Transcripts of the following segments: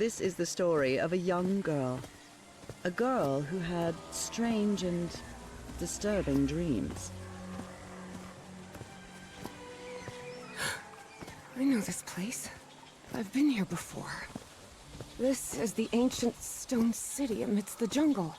This is the story of a young girl. A girl who had strange and disturbing dreams. I know this place. I've been here before. This is the ancient stone city amidst the jungle.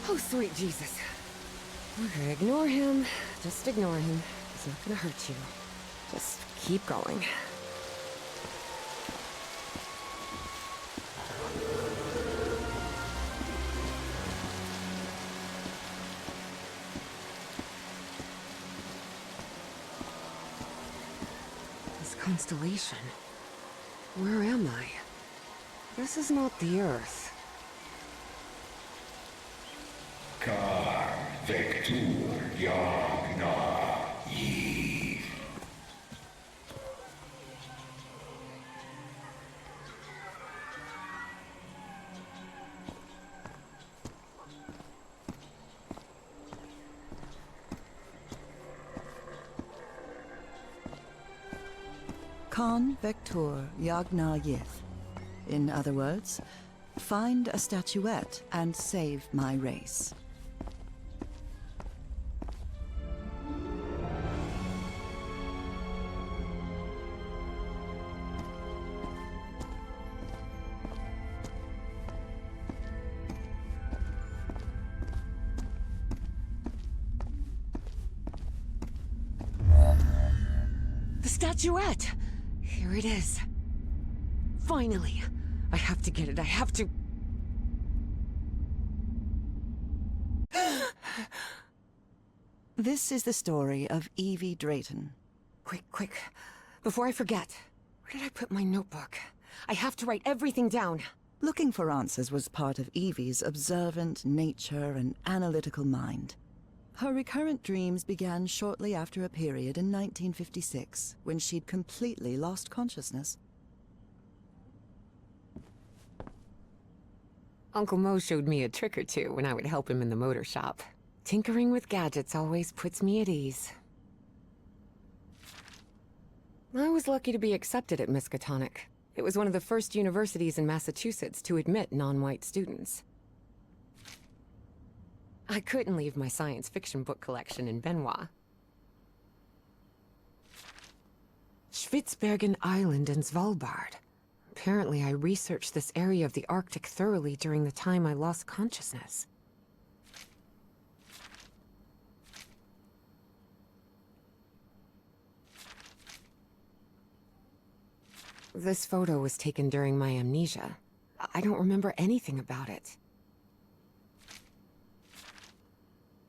Oh, sweet Jesus. Okay, ignore him. Just ignore him. He's not gonna hurt you. Just keep going. This constellation. Where am I? This is not the Earth. Kar Vectur Yagna Eve. Khan Vector Yagna Yith. In other words, find a statuette and save my race. The statuette! Here it is. Finally! I have to get it, I have to... This is the story of Evie Drayton. Quick. Before I forget. Where did I put my notebook? I have to write everything down. Looking for answers was part of Evie's observant nature and analytical mind. Her recurrent dreams began shortly after a period in 1956, when she'd completely lost consciousness. Uncle Mo showed me a trick or two when I would help him in the motor shop. Tinkering with gadgets always puts me at ease. I was lucky to be accepted at Miskatonic. It was one of the first universities in Massachusetts to admit non-white students. I couldn't leave my science fiction book collection in Benoit. Spitsbergen Island and Svalbard. Apparently I researched this area of the Arctic thoroughly during the time I lost consciousness. This photo was taken during my amnesia. I don't remember anything about it.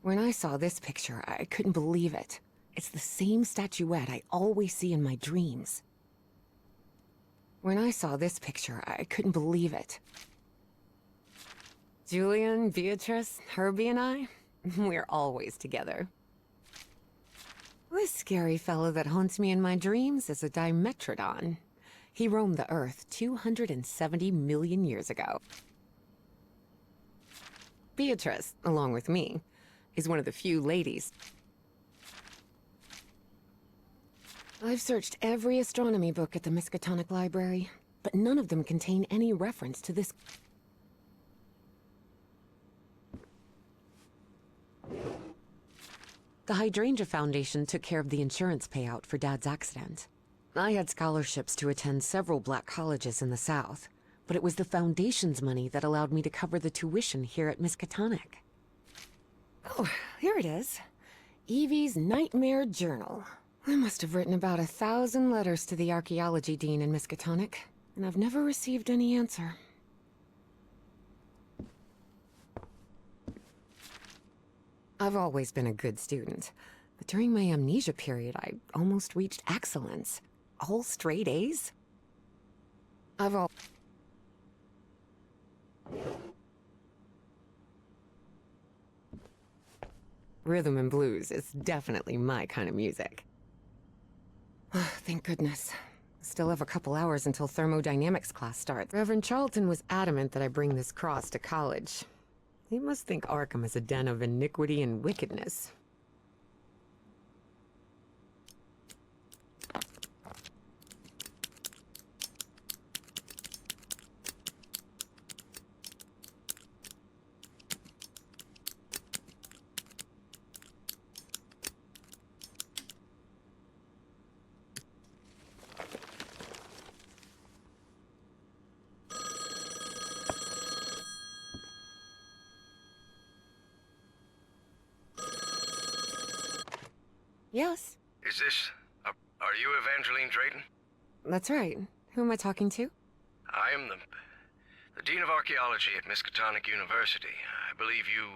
When I saw this picture, I couldn't believe it. It's the same statuette I always see in my dreams. When I saw this picture, I couldn't believe it. Julian, Beatrice, Herbie and I, we're always together. This scary fellow that haunts me in my dreams is a Dimetrodon. He roamed the Earth 270 million years ago. Beatrice, along with me, is one of the few ladies. I've searched every astronomy book at the Miskatonic Library, but none of them contain any reference to this. The Hydrangea Foundation took care of the insurance payout for Dad's accident. I had scholarships to attend several black colleges in the South, but it was the Foundation's money that allowed me to cover the tuition here at Miskatonic. Oh, here it is. Evie's Nightmare Journal. I must have written about 1,000 letters to the archaeology dean in Miskatonic, and I've never received any answer. I've always been a good student, but during my amnesia period, I almost reached excellence. All straight A's? Rhythm and blues is definitely my kind of music. Thank goodness. Still have a couple hours until thermodynamics class starts. Reverend Charlton was adamant that I bring this cross to college. He must think Arkham is a den of iniquity and wickedness. Yes, Is this... are you Evangeline Drayton? that's right. Who am I talking to? I am the Dean of Archaeology at Miskatonic University. I believe you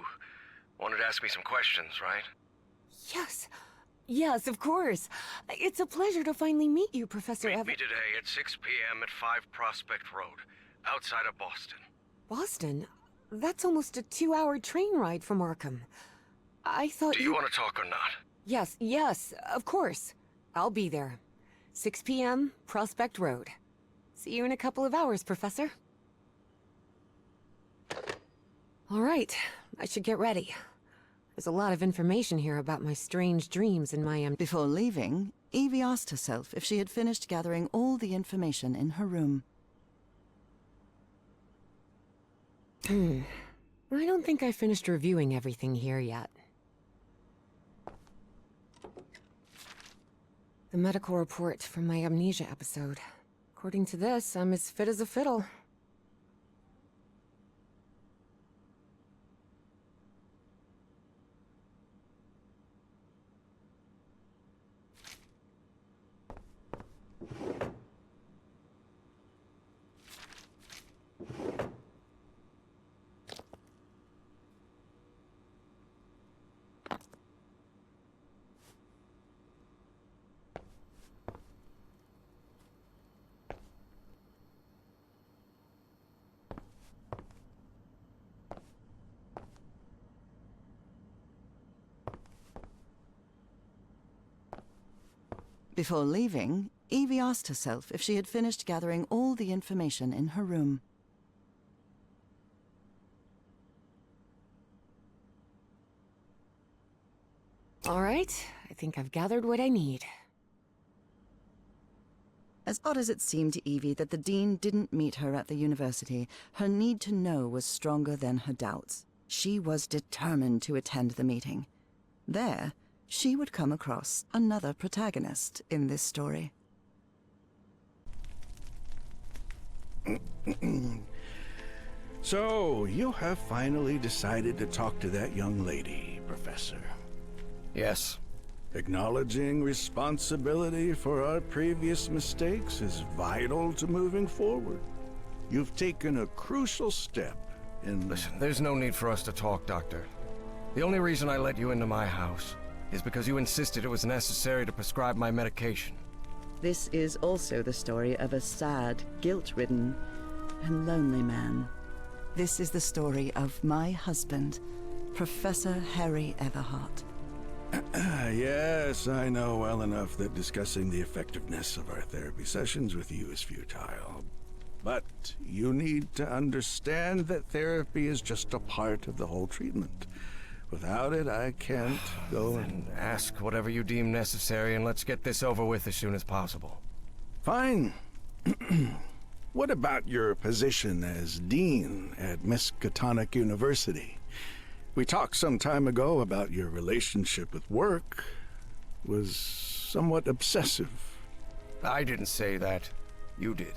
wanted to ask me some questions, right? Yes. Yes, of course. It's a pleasure to finally meet you, Professor Meet me today at 6 p.m. at 5 Prospect Road, outside of Boston. Boston? That's almost a 2-hour train ride from Arkham. I thought Do you want to talk or not? Yes, of course. I'll be there. 6 p.m., Prospect Road. See you in a couple of hours, Professor. All right, I should get ready. There's a lot of information here about my strange dreams and my Before leaving, Evie asked herself if she had finished gathering all the information in her room. I don't think I finished reviewing everything here yet. The medical report from my amnesia episode. According to this, I'm as fit as a fiddle. Before leaving, Evie asked herself if she had finished gathering all the information in her room. All right, I think I've gathered what I need. As odd as it seemed to Evie that the Dean didn't meet her at the university, her need to know was stronger than her doubts. She was determined to attend the meeting. There, she would come across another protagonist in this story. So, you have finally decided to talk to that young lady, Professor. Yes. Acknowledging responsibility for our previous mistakes is vital to moving forward. You've taken a crucial step in... Listen, there's no need for us to talk, Doctor. The only reason I let you into my house is because you insisted it was necessary to prescribe my medication. This is also the story of a sad, guilt-ridden, and lonely man. This is the story of my husband, Professor Harry Everhart. Yes, I know well enough that discussing the effectiveness of our therapy sessions with you is futile. But you need to understand that therapy is just a part of the whole treatment. Without it, I can't go and... Ask whatever you deem necessary and let's get this over with as soon as possible. Fine. What about your position as Dean at Miskatonic University? We talked some time ago about your relationship with work. Was somewhat obsessive. I didn't say that. You did.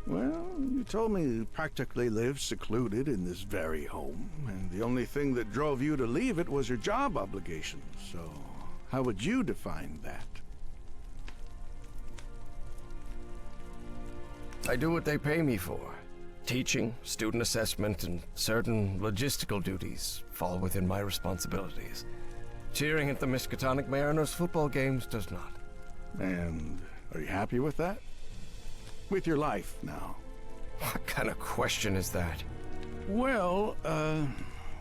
Well, you told me you practically lived secluded in this very home, and the only thing that drove you to leave it was your job obligations. So, how would you define that? I do what they pay me for. Teaching, student assessment, and certain logistical duties fall within my responsibilities. Cheering at the Miskatonic Mariners football games does not. And are you happy with that? With your life now? What kind of question is that? Well,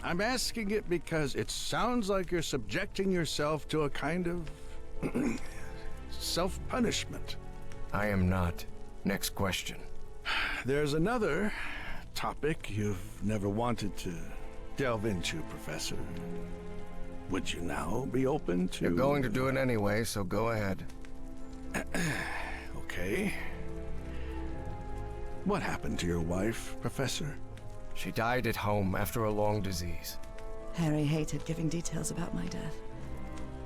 I'm asking it because it sounds like you're subjecting yourself to a kind of self-punishment. I am not. Next question. There's another topic you've never wanted to delve into, Professor. Would you now be open to... You're going to do it anyway, so go ahead. Okay. What happened to your wife, Professor? She died at home after a long disease. Harry hated giving details about my death.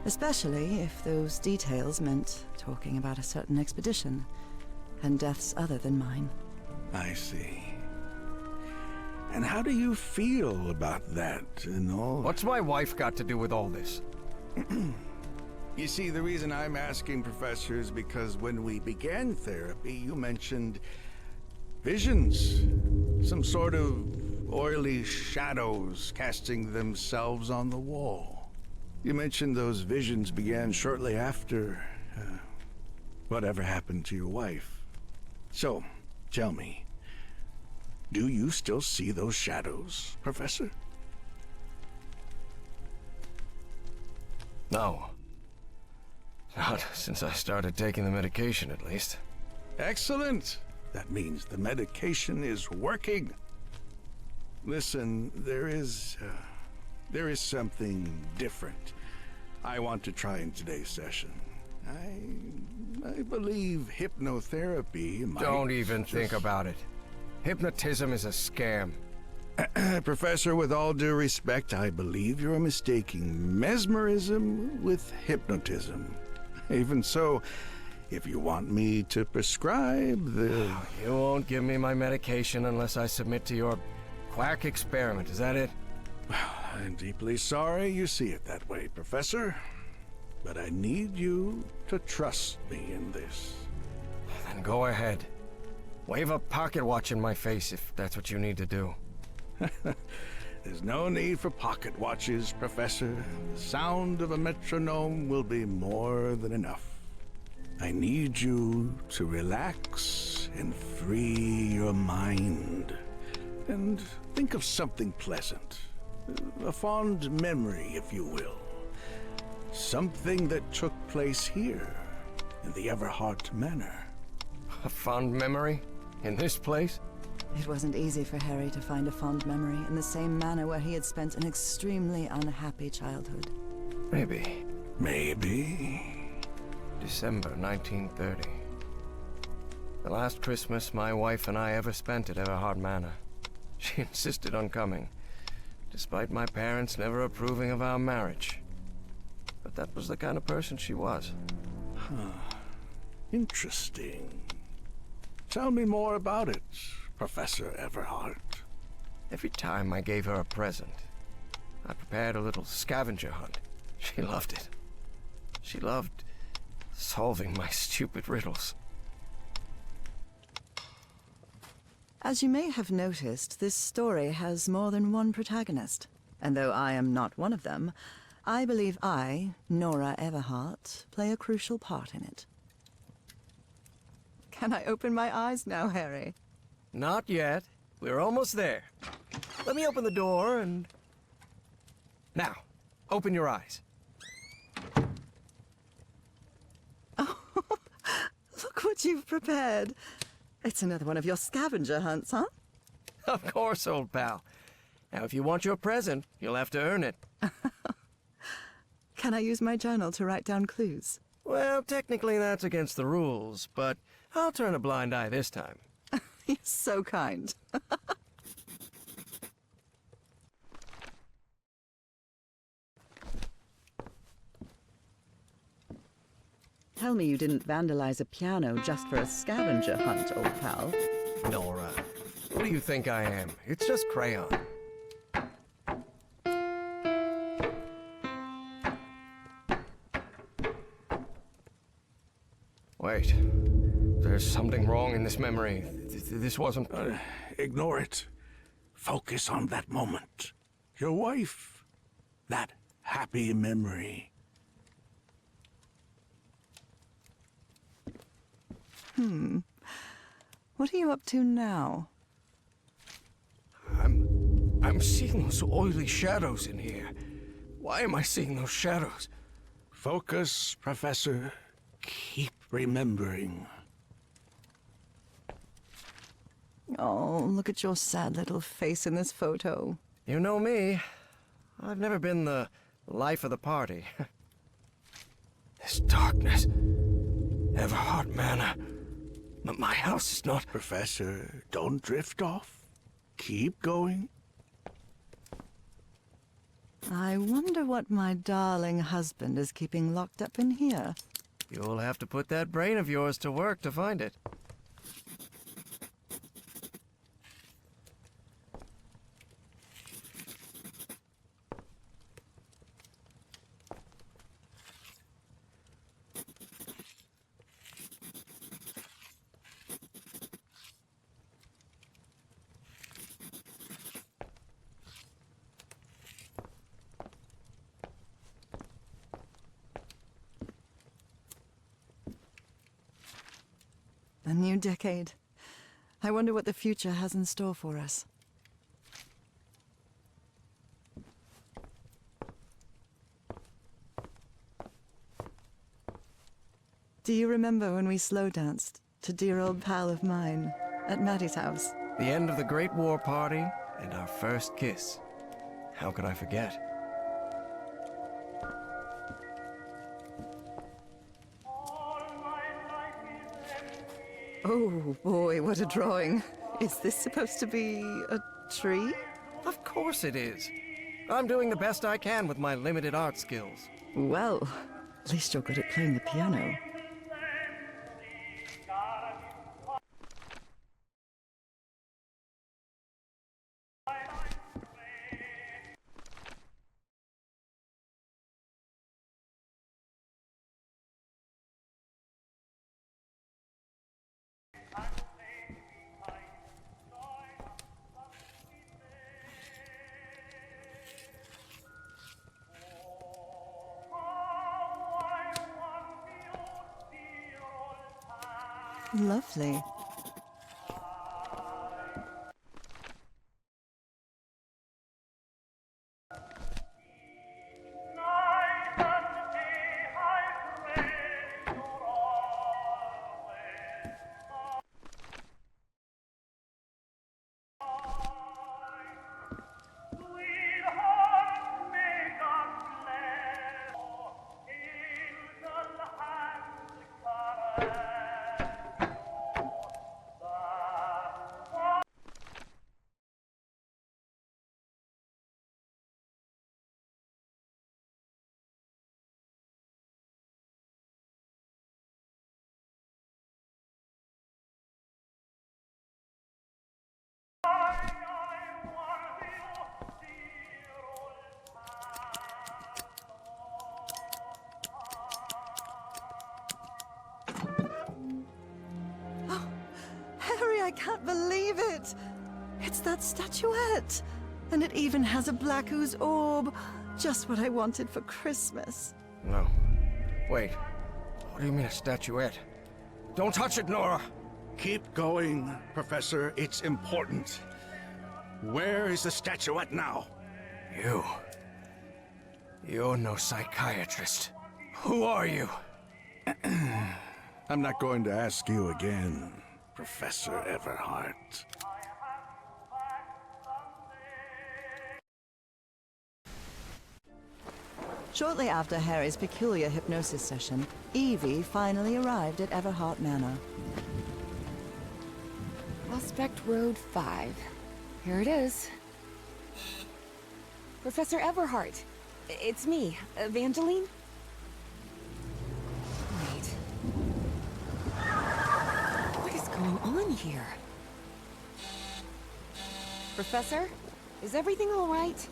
Especially if those details meant talking about a certain expedition, and deaths other than mine. I see. And how do you feel about that and all? What's my wife got to do with all this? You see, the reason I'm asking, Professor, is because when we began therapy, you mentioned visions. Some sort of oily shadows casting themselves on the wall. You mentioned those visions began shortly after whatever happened to your wife. So, tell me, do you still see those shadows, Professor? No. Not since I started taking the medication, at least. Excellent! That means the medication is working. Listen, there is something different I want to try in today's session. I believe hypnotherapy might... Don't even think about it. Hypnotism is a scam. Professor, with all due respect, I believe you're mistaking mesmerism with hypnotism. Even so, if you want me to prescribe the... You won't give me my medication unless I submit to your quack experiment, is that it? I'm deeply sorry you see it that way, Professor. But I need you to trust me in this. Then go ahead. Wave a pocket watch in my face if that's what you need to do. There's no need for pocket watches, Professor. The sound of a metronome will be more than enough. I need you to relax and free your mind. And think of something pleasant. A fond memory, if you will. Something that took place here, in the Everhart Manor. A fond memory? In this place? It wasn't easy for Harry to find a fond memory in the same manor where he had spent an extremely unhappy childhood. Maybe. Maybe. December 1930. The last Christmas my wife and I ever spent at Everhart Manor. She insisted on coming, despite my parents never approving of our marriage. But that was the kind of person she was. Interesting. Tell me more about it, Professor Everhart. Every time I gave her a present, I prepared a little scavenger hunt. She loved it. She loved solving my stupid riddles. As you may have noticed, this story has more than one protagonist. And though I am not one of them, I believe I, Nora Everhart, play a crucial part in it. Can I open my eyes now, Harry? Not yet. We're almost there. Let me open the door and... Now, open your eyes. Look what you've prepared. It's another one of your scavenger hunts, huh? Of course, old pal. Now, if you want your present, you'll have to earn it. Can I use my journal to write down clues? Well, technically that's against the rules, but I'll turn a blind eye this time. You're so kind. Tell me you didn't vandalize a piano just for a scavenger hunt, old pal. Nora, what do you think I am? It's just crayon. Wait. There's something wrong in this memory. This wasn't... Ignore it. Focus on that moment. Your wife. That happy memory. What are you up to now? I'm I'm seeing those oily shadows in here. Why am I seeing those shadows? Focus, Professor. Keep remembering. Oh, look at your sad little face in this photo. You know me. I've never been the life of the party. This darkness. Everhart Manor. My house is not... Professor, don't drift off. Keep going. I wonder what my darling husband is keeping locked up in here. You'll have to put that brain of yours to work to find it. A new decade. I wonder what the future has in store for us. Do you remember when we slow danced to dear old pal of mine at Maddie's house? The end of the Great War Party and our first kiss. How could I forget? Oh boy, what a drawing. Is this supposed to be a tree? Of course it is. I'm doing the best I can with my limited art skills. Well, at least you're good at playing the piano. Lovely. I can't believe it! It's that statuette! And it even has a black ooze orb. Just what I wanted for Christmas. No. Wait. What do you mean a statuette? Don't touch it, Nora! Keep going, Professor. It's important. Where is the statuette now? You're no psychiatrist. Who are you? I'm not going to ask you again, Professor Everhart. Shortly after Harry's peculiar hypnosis session, Evie finally arrived at Everhart Manor. Prospect Road 5. Here it is. Professor Everhart. It's me, Evangeline. Wait. What is going on here? Professor? Is everything all right?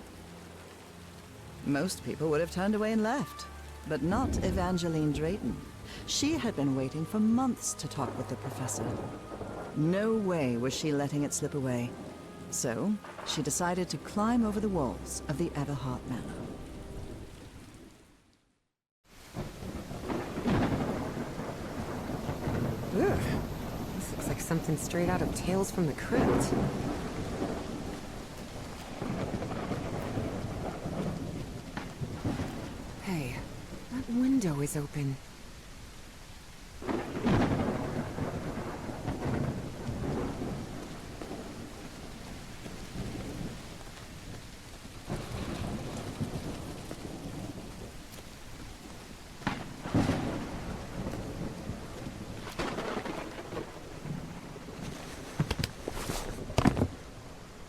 Most people would have turned away and left, but not Evangeline Drayton. She had been waiting for months to talk with the professor. No way was she letting it slip away. So, she decided to climb over the walls of the Everhart Manor. Ugh. This looks like something straight out of Tales from the Crypt. window is open.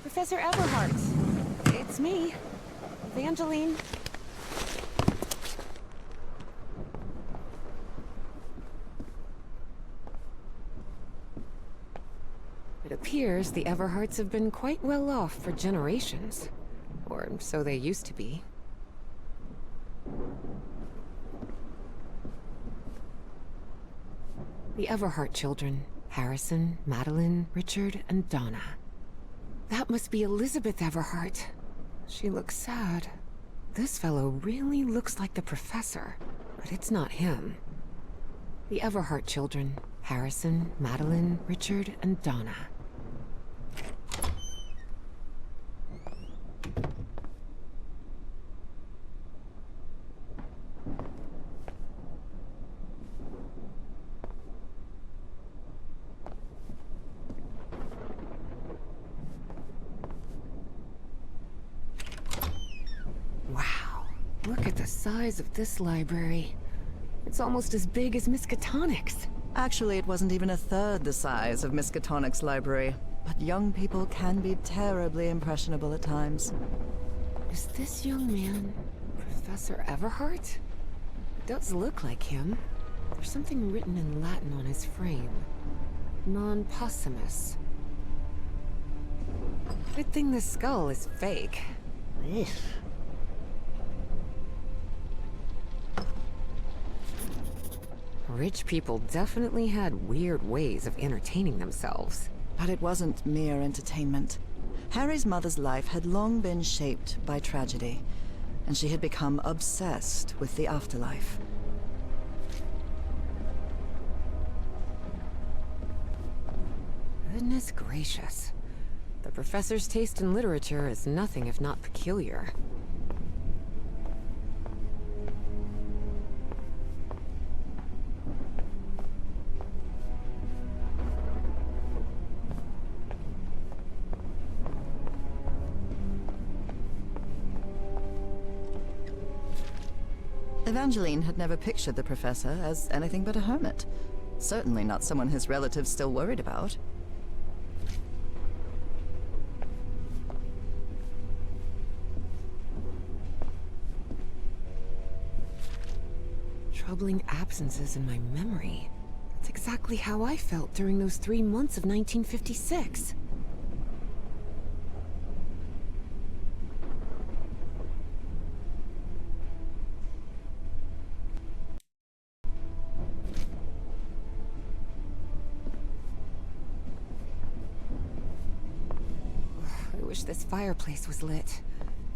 Professor Everhart. It's me, Evangeline. It appears the Everharts have been quite well off for generations. Or so they used to be. The Everhart children, Harrison, Madeline, Richard, and Donna. That must be Elizabeth Everhart. She looks sad. This fellow really looks like the professor, but it's not him. The Everhart children, Harrison, Madeline, Richard, and Donna. Wow, look at the size of this library. It's almost as big as Miskatonic's. Actually, it wasn't even a third the size of Miskatonic's library, but young people can be terribly impressionable at times. Is this young man Professor Everhart? It does look like him. There's something written in Latin on his frame. Non possumus. Good thing the skull is fake. Ugh. Rich people definitely had weird ways of entertaining themselves. But it wasn't mere entertainment. Harry's mother's life had long been shaped by tragedy, and she had become obsessed with the afterlife. Goodness gracious. The professor's taste in literature is nothing if not peculiar. Evangeline had never pictured the professor as anything but a hermit. Certainly not someone his relatives still worried about. Troubling absences in my memory. That's exactly how I felt during those 3 months of 1956. I wish this fireplace was lit.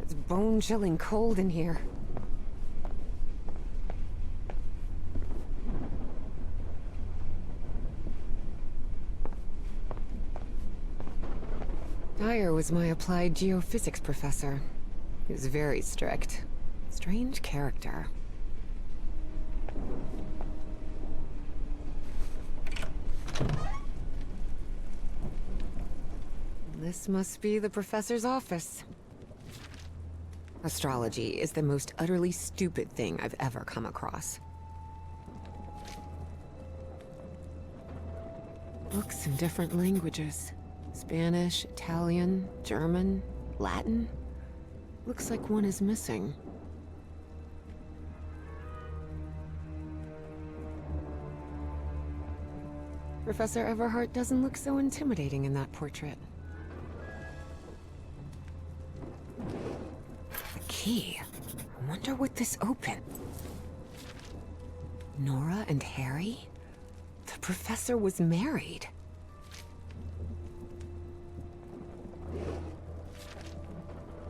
It's bone-chilling cold in here. Dyer was my applied geophysics professor. He was very strict. Strange character. This must be the professor's office. Astrology is the most utterly stupid thing I've ever come across. Books in different languages. Spanish, Italian, German, Latin. Looks like one is missing. Professor Everhart doesn't look so intimidating in that portrait. The key. I wonder what this opened. Nora and Harry? The professor was married.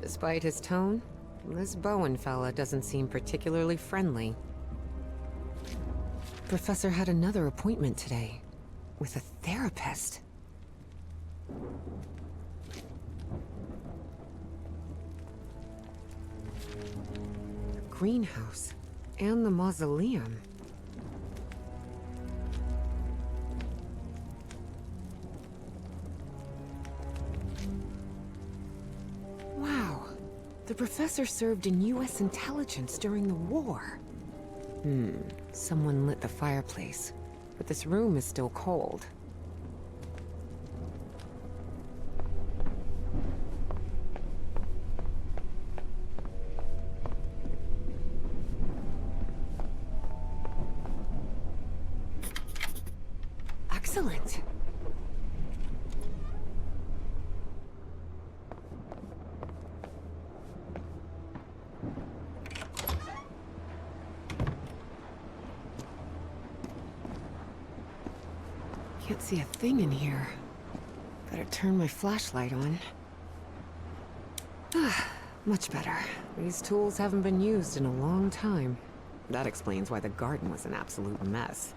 Despite his tone, this Bowen fella doesn't seem particularly friendly. Professor had another appointment today, with a therapist. The greenhouse. and the mausoleum. Wow. The professor served in U.S. intelligence during the war. Someone lit the fireplace, but this room is still cold. Excellent. Can't see a thing in here. Better turn my flashlight on. Much better. These tools haven't been used in a long time. That explains why the garden was an absolute mess.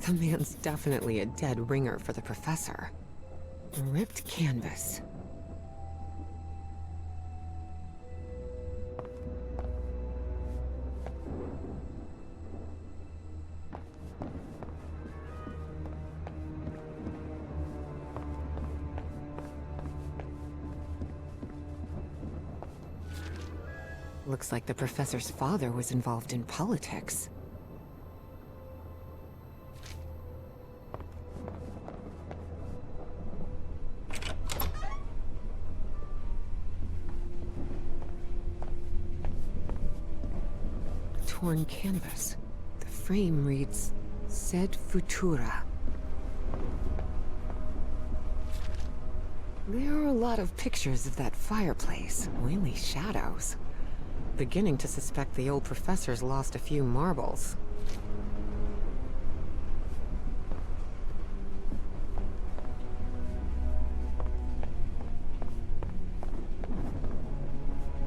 The man's definitely a dead ringer for the professor. Ripped canvas. Looks like the professor's father was involved in politics. Torn canvas. The frame reads, Sed Futura. There are a lot of pictures of that fireplace, oily shadows. Beginning to suspect the old professor's lost a few marbles.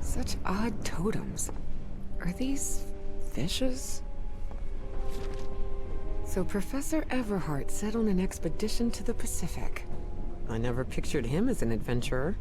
Such odd totems. Are these fishes? So Professor Everhart set on an expedition to the Pacific. I never pictured him as an adventurer.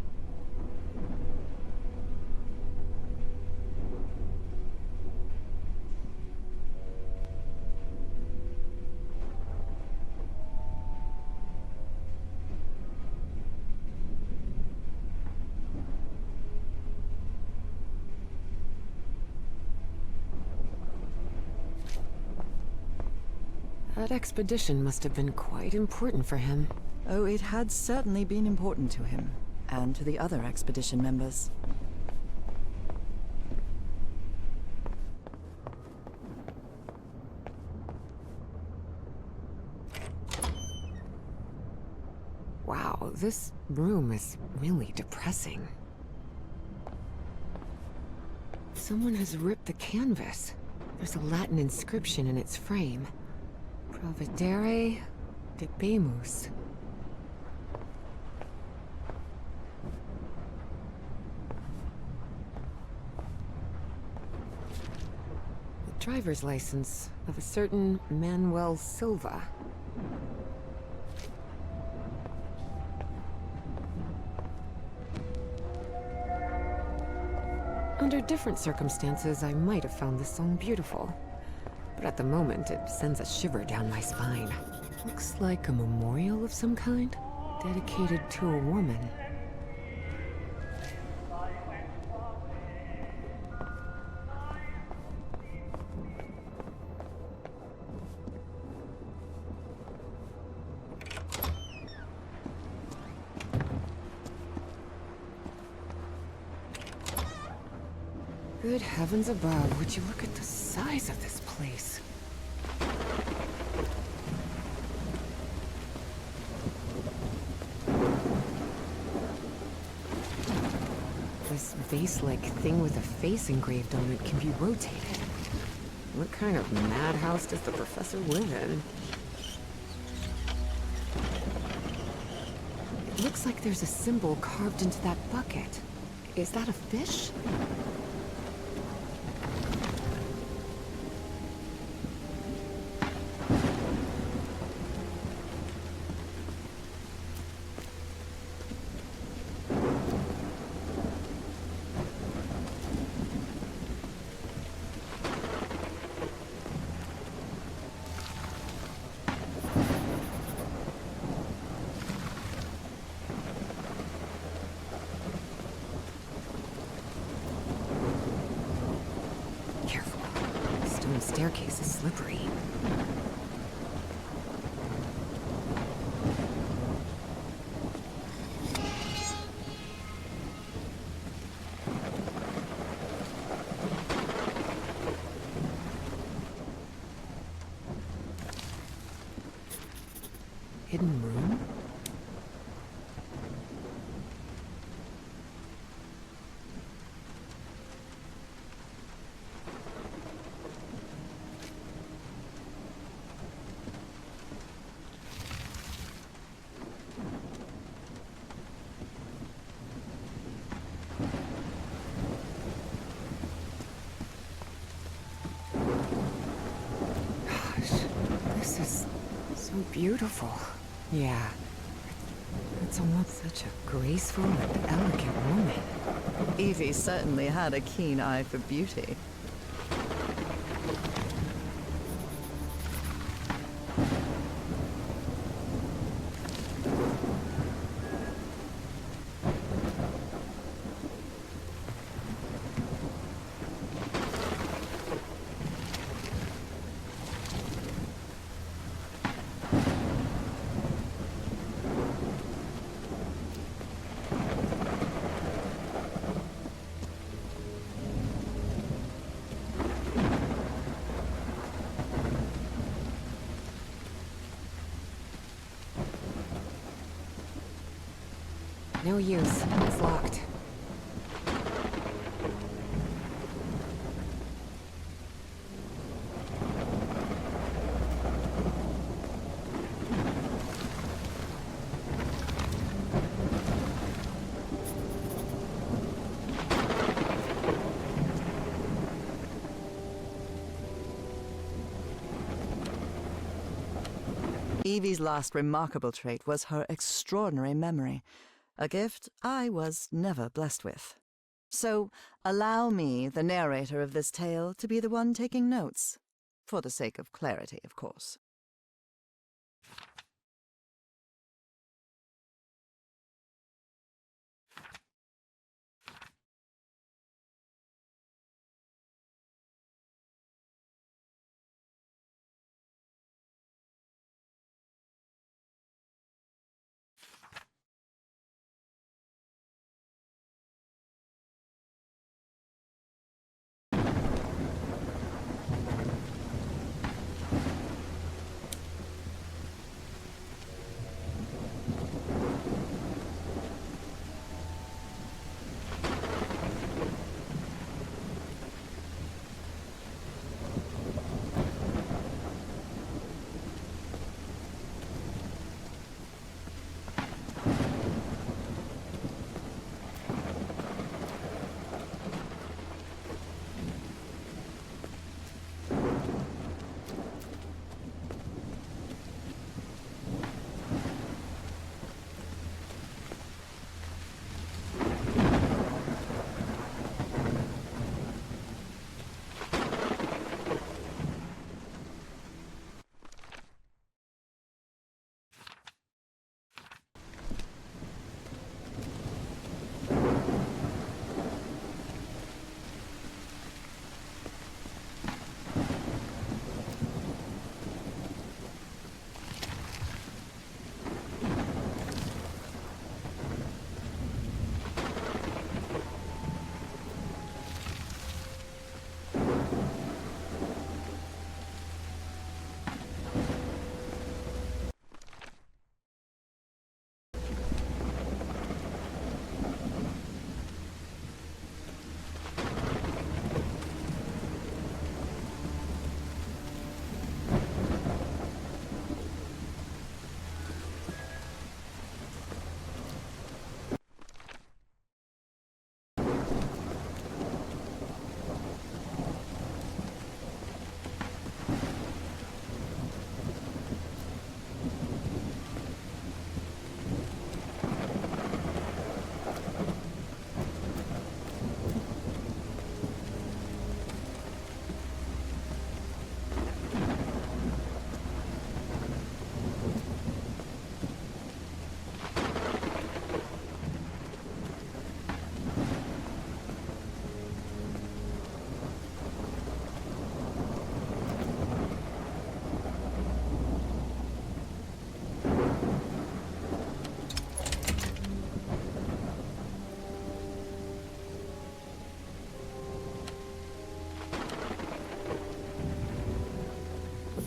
That expedition must have been quite important for him. Oh, it had certainly been important to him, and to the other expedition members. Wow, this room is really depressing. Someone has ripped the canvas. There's a Latin inscription in its frame. Providere debemus. The driver's license of a certain Manuel Silva. Under different circumstances, I might have found this song beautiful. But at the moment, it sends a shiver down my spine. Looks like a memorial of some kind, dedicated to a woman. Good heavens above, would you look at the size of this place? This vase-like thing with a face engraved on it can be rotated. What kind of madhouse does the professor live in? Looks like there's a symbol carved into that bucket. Is that a fish? Careful. The stone staircase is slippery. Hidden room? Gosh, this is so beautiful. Yeah. It's almost such a graceful and elegant woman. Evie certainly had a keen eye for beauty. No use. It's locked. Evie's last remarkable trait was her extraordinary memory, a gift I was never blessed with. So allow me, the narrator of this tale, to be the one taking notes. For the sake of clarity, of course.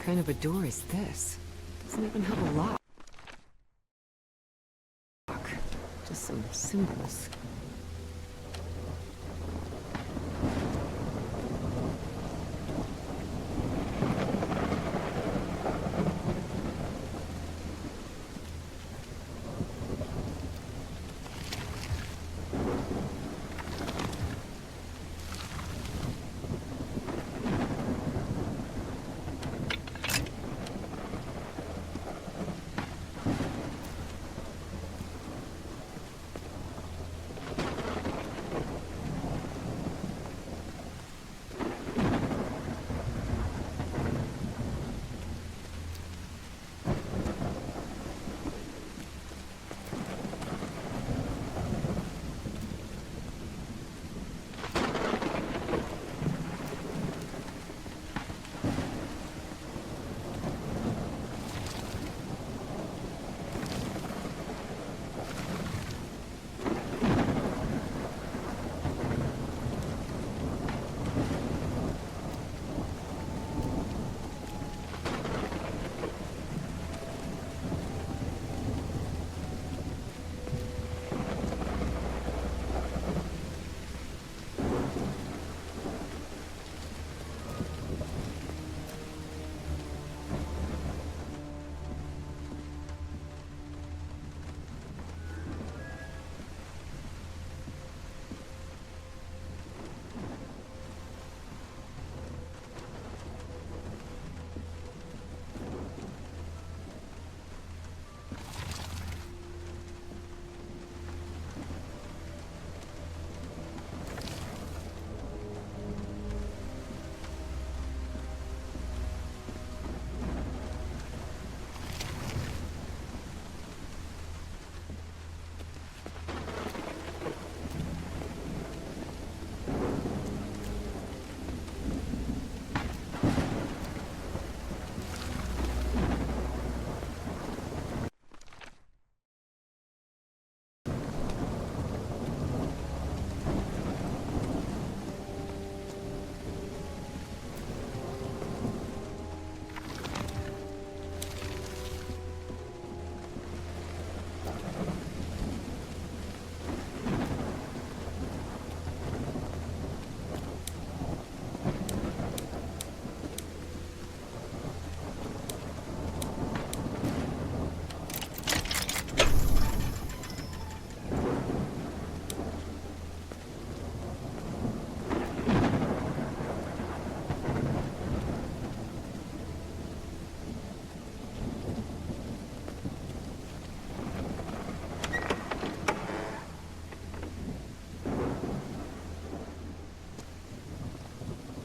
kind of a door is this? Doesn't even have a lock. Just some symbols.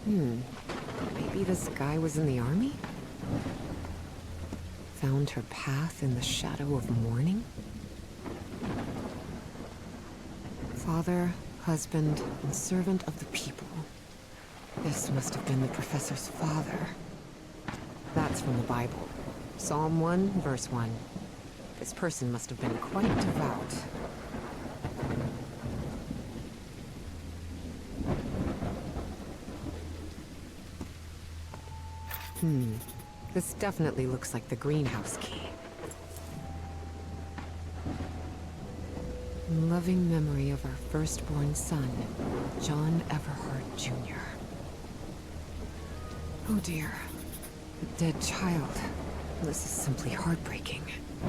Maybe this guy was in the army? Found her path in the shadow of mourning? Father, husband, and servant of the people. This must have been the professor's father. That's from the Bible. Psalm 1, verse 1. This person must have been quite devout. This definitely looks like the greenhouse key. In loving memory of our firstborn son, John Everhart Jr. Oh dear. A dead child. This is simply heartbreaking.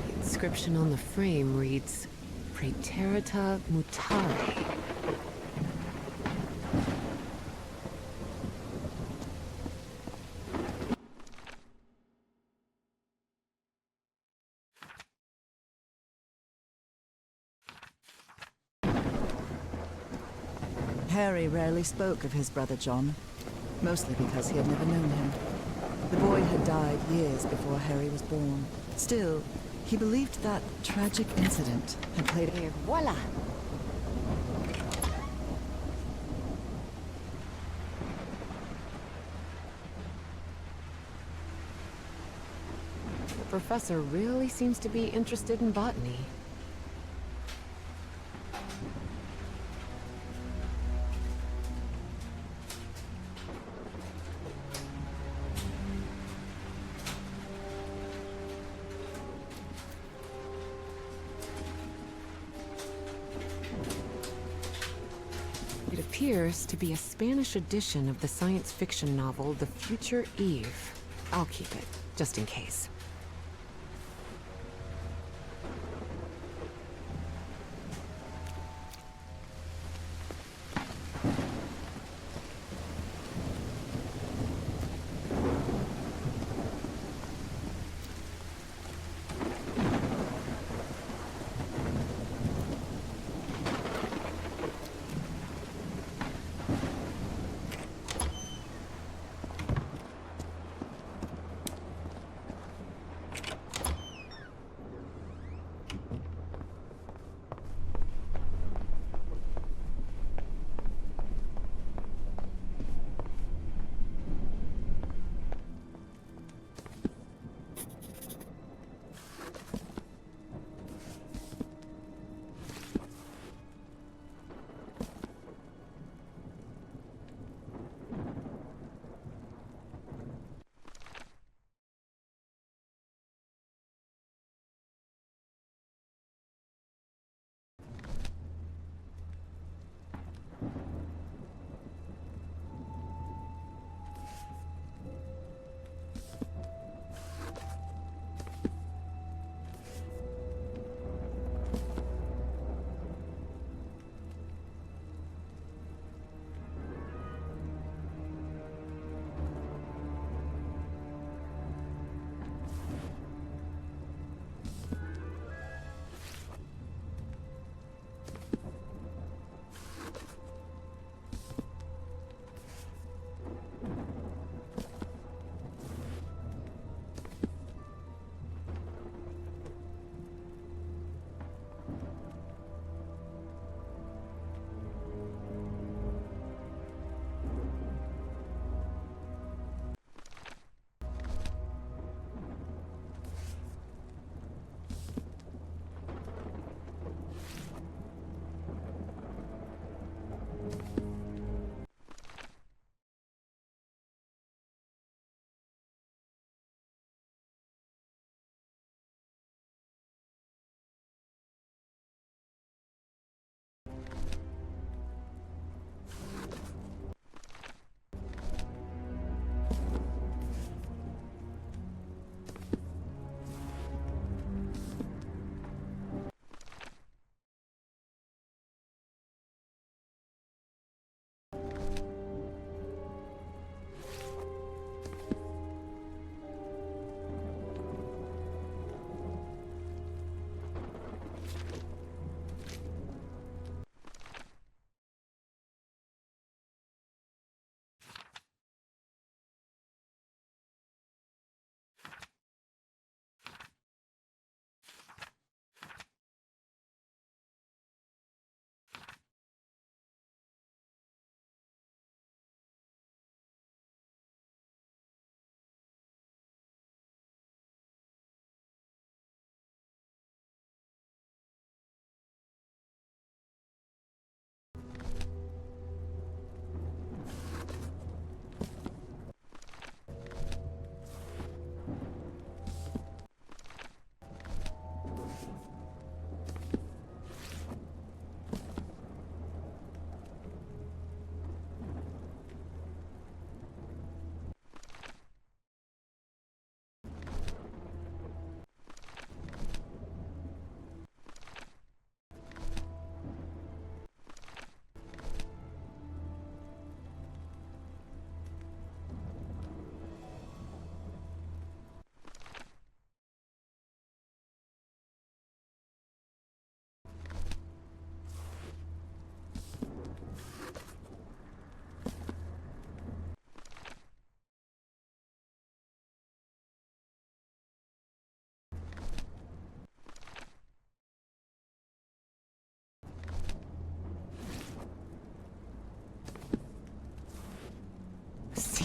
The inscription on the frame reads, Praeterita Mutare. Harry rarely spoke of his brother John, mostly because he had never known him. The boy had died years before Harry was born. Still, he believed that tragic incident had played a... Voila! The professor really seems to be interested in botany. appears to be a Spanish edition of the science fiction novel The Future Eve. I'll keep it, just in case.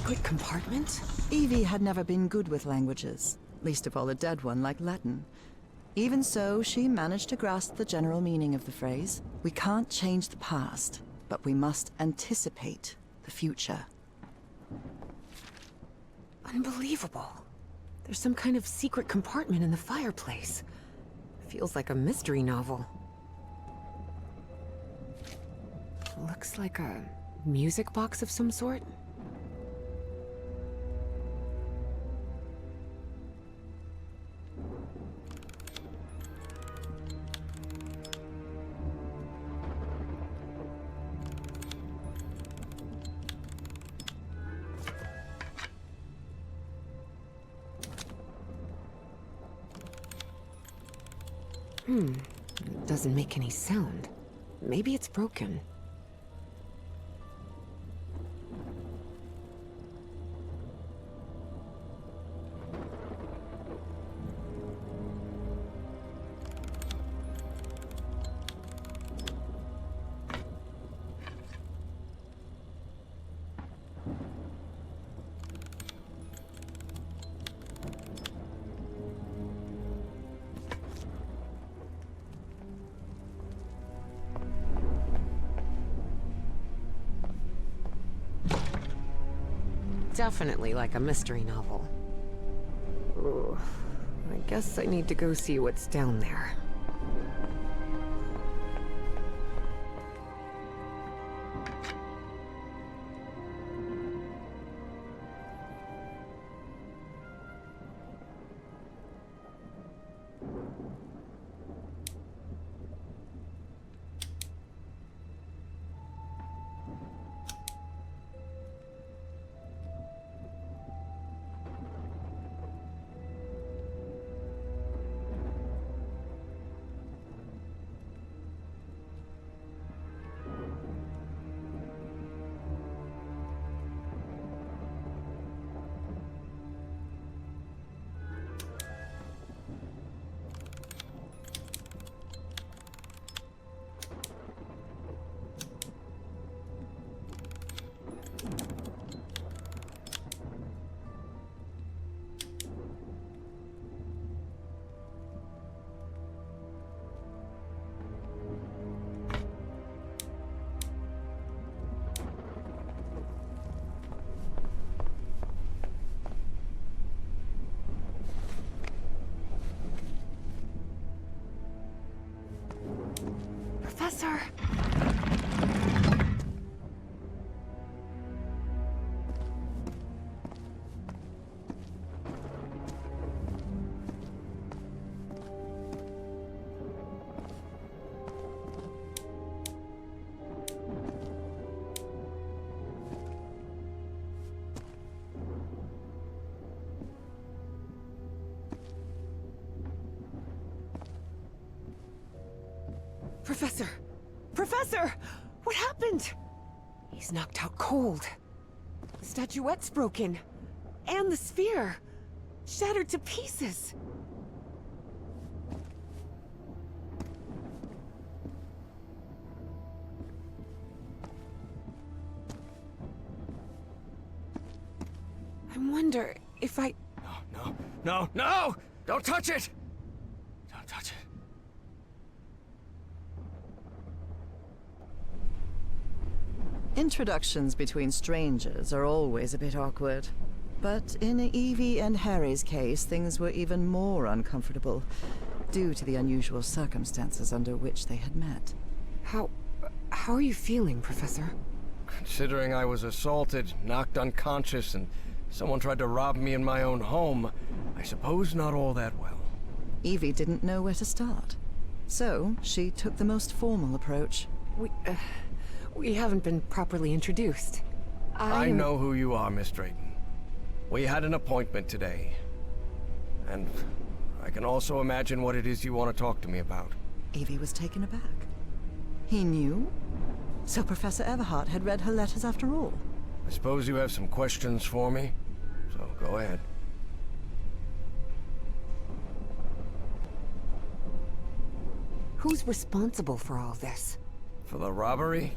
Secret compartment? Evie had never been good with languages, least of all a dead one like Latin. Even so, she managed to grasp the general meaning of the phrase. We can't change the past, but we must anticipate the future. Unbelievable. There's some kind of secret compartment in the fireplace. Feels like a mystery novel. Looks like a music box of some sort? It doesn't make any sound. Maybe it's broken. Definitely like a mystery novel. Ooh, I guess I need to go see what's down there. Professor! Professor! Professor! What happened? He's knocked out cold. The statuette's broken. And the sphere. Shattered to pieces. I wonder if I... No! Don't touch it! Don't touch it. Introductions between strangers are always a bit awkward. But in Evie and Harry's case, things were even more uncomfortable, due to the unusual circumstances under which they had met. How are you feeling, Professor? Considering I was assaulted, knocked unconscious, and someone tried to rob me in my own home, I suppose not all that well. Evie didn't know where to start. So, she took the most formal approach. We haven't been properly introduced. I know who you are, Miss Drayton. We had an appointment today. And I can also imagine what it is you want to talk to me about. Evie was taken aback. He knew? So Professor Everhart had read her letters after all? I suppose you have some questions for me, so go ahead. Who's responsible for all this? For the robbery?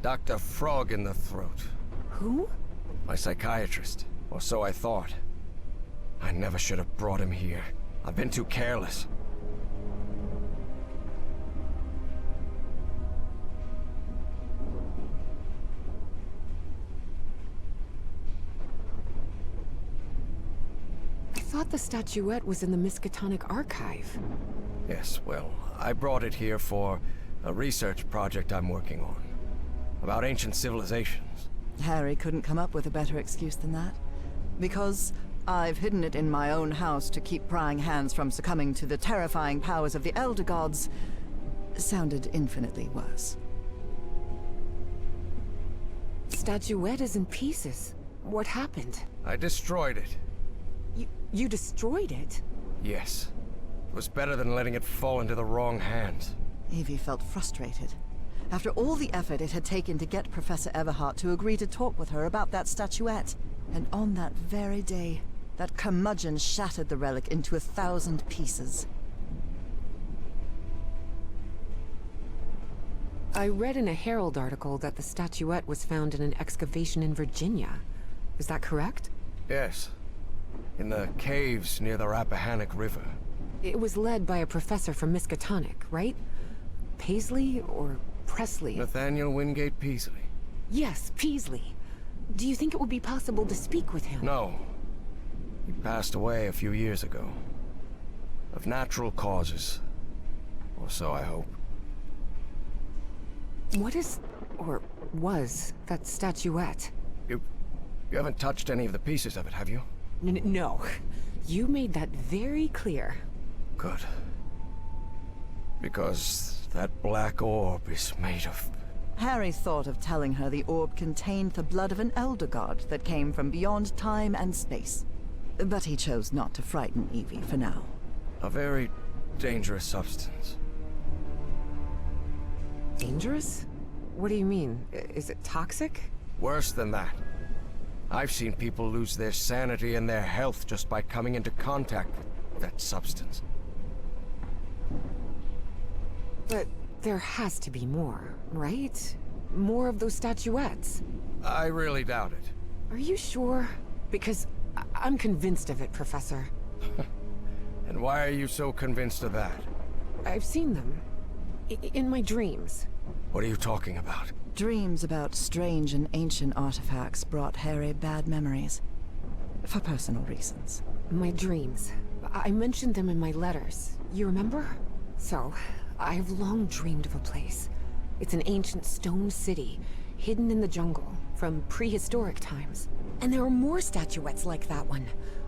Dr. Frog in the throat. Who? My psychiatrist, or so I thought. I never should have brought him here. I've been too careless. I thought the statuette was in the Miskatonic archive. Yes, well, I brought it here for a research project I'm working on. about ancient civilizations. Harry couldn't come up with a better excuse than that. Because I've hidden it in my own house to keep prying hands from succumbing to the terrifying powers of the Elder Gods sounded infinitely worse. Statuette is in pieces. What happened? I destroyed it. You destroyed it? Yes. It was better than letting it fall into the wrong hands. Evie felt frustrated. After all the effort it had taken to get Professor Everhart to agree to talk with her about that statuette. And on that very day, that curmudgeon shattered the relic into 1,000 pieces. I read in a Herald article that the statuette was found in an excavation in Virginia. Is that correct? Yes. In the caves near the Rappahannock River. It was led by a professor from Miskatonic, right? Paisley or Presley? Nathaniel Wingate Peasley. Yes, Peasley. Do you think it would be possible to speak with him? No. He passed away a few years ago. Of natural causes. Or so I hope. What is, or was, that statuette? You haven't touched any of the pieces of it, have you? No. You made that very clear. Good. Because that black orb is made of... Harry thought of telling her the orb contained the blood of an Elder God that came from beyond time and space. But he chose not to frighten Evie for now. a very dangerous substance. Dangerous? What do you mean? Is it toxic? Worse than that. I've seen people lose their sanity and their health just by coming into contact with that substance. But there has to be more, right? More of those statuettes. I really doubt it. Are you sure? Because I'm convinced of it, Professor. And why are you so convinced of that? I've seen them. In my dreams. What are you talking about? Dreams about strange and ancient artifacts brought Harry bad memories. For personal reasons. My dreams. I mentioned them in my letters. You remember? So, I've long dreamed of a place. It's an ancient stone city, hidden in the jungle, from prehistoric times. And there are more statuettes like that one,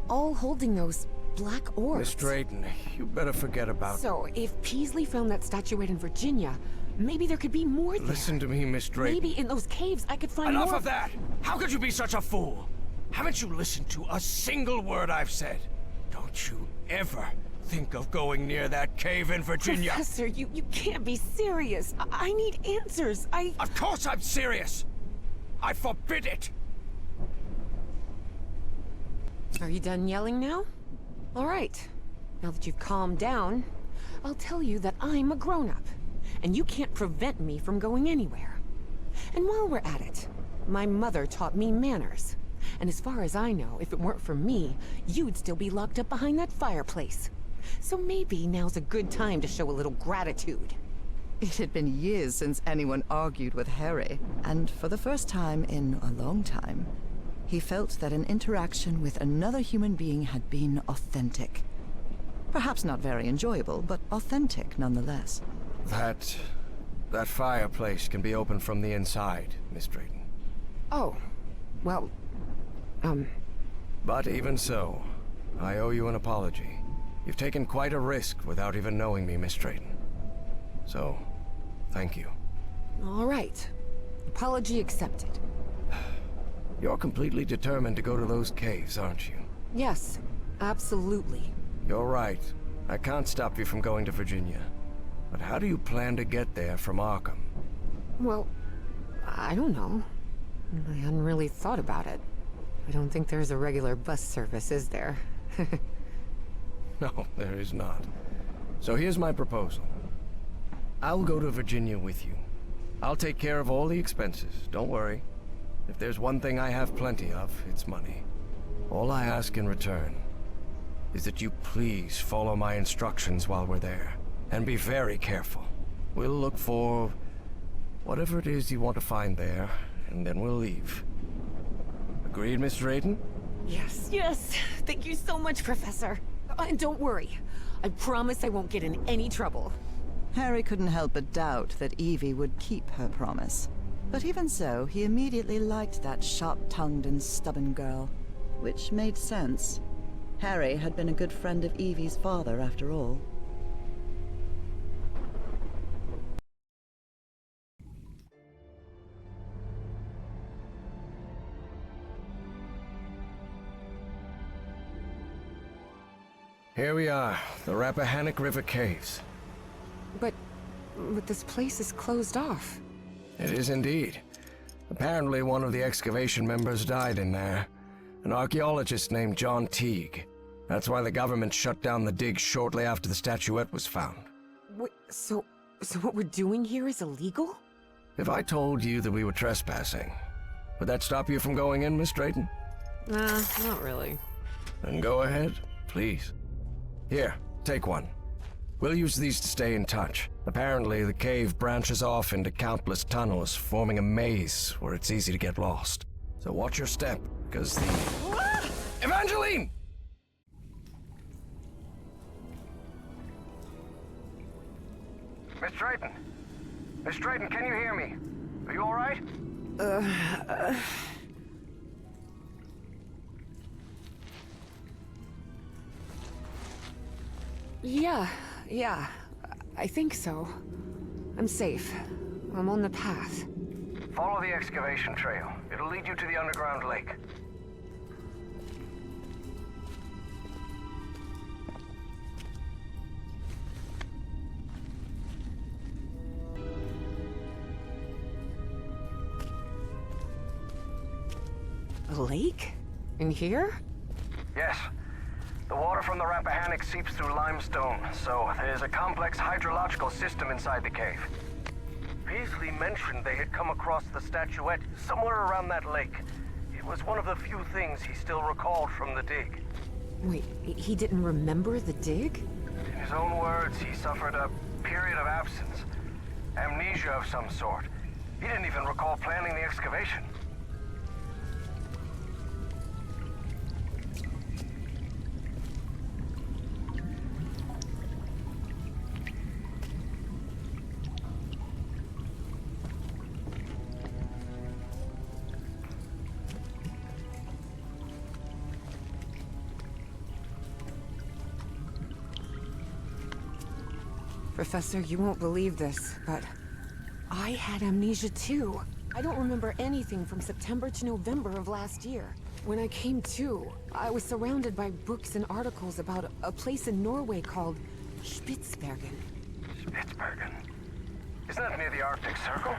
all holding those black orbs. Miss Drayton, you better forget about... So, if Peasley found that statuette in Virginia, maybe there could be more there. Listen to me, Miss Drayton. Maybe in those caves I could find Enough more... of that! How could you be such a fool? Haven't you listened to a single word I've said? Don't you ever think of going near that cave in Virginia. Professor, you can't be serious. I need answers. Of course I'm serious! I forbid it! Are you done yelling now? All right. Now that you've calmed down, I'll tell you that I'm a grown-up, and you can't prevent me from going anywhere. And while we're at it, my mother taught me manners. And as far as I know, if it weren't for me, you'd still be locked up behind that fireplace. So maybe now's a good time to show a little gratitude. It had been years since anyone argued with Harry, and for the first time in a long time, he felt that an interaction with another human being had been authentic. Perhaps not very enjoyable, but authentic nonetheless. That fireplace can be opened from the inside, Miss Drayton. Oh, well, But even so, I owe you an apology. You've taken quite a risk without even knowing me, Miss Drayton. So, thank you. all right. Apology accepted. You're completely determined to go to those caves, aren't you? Yes, absolutely. You're right. I can't stop you from going to Virginia. But how do you plan to get there from Arkham? Well, I don't know. I hadn't really thought about it. I don't think there's a regular bus service, is there? No, there is not. So here's my proposal. I'll go to Virginia with you. I'll take care of all the expenses, don't worry. If there's one thing I have plenty of, it's money. All I ask in return is that you please follow my instructions while we're there. And be very careful. We'll look for whatever it is you want to find there, and then we'll leave. Agreed, Miss Drayton? Yes, yes. Thank you so much, Professor. And don't worry. I promise I won't get in any trouble. Harry couldn't help but doubt that Evie would keep her promise. But even so, he immediately liked that sharp-tongued and stubborn girl. Which made sense. Harry had been a good friend of Evie's father, after all. Here we are, the Rappahannock River Caves. But this place is closed off. It is indeed. Apparently one of the excavation members died in there. An archaeologist named John Teague. That's why the government shut down the dig shortly after the statuette was found. Wait, so what we're doing here is illegal? If I told you that we were trespassing, would that stop you from going in, Miss Drayton? Nah, not really. Then go ahead, please. Here, take one. We'll use these to stay in touch. Apparently, the cave branches off into countless tunnels, forming a maze where it's easy to get lost. So watch your step, because the... Evangeline! Miss Drayton! Miss Drayton, can you hear me? Are you alright? Yeah, I think so. I'm safe. I'm on the path. Follow the excavation trail. It'll lead you to the underground lake. A lake? In here? Yes. The water from the Rappahannock seeps through limestone, so there's a complex hydrological system inside the cave. Beasley mentioned they had come across the statuette somewhere around that lake. It was one of the few things he still recalled from the dig. Wait, he didn't remember the dig? In his own words, he suffered a period of absence. Amnesia of some sort. He didn't even recall planning the excavation. Professor, you won't believe this, but I had amnesia too. I don't remember anything from September to November of last year. When I came to, I was surrounded by books and articles about a place in Norway called Spitsbergen. Spitsbergen? Isn't that near the Arctic Circle?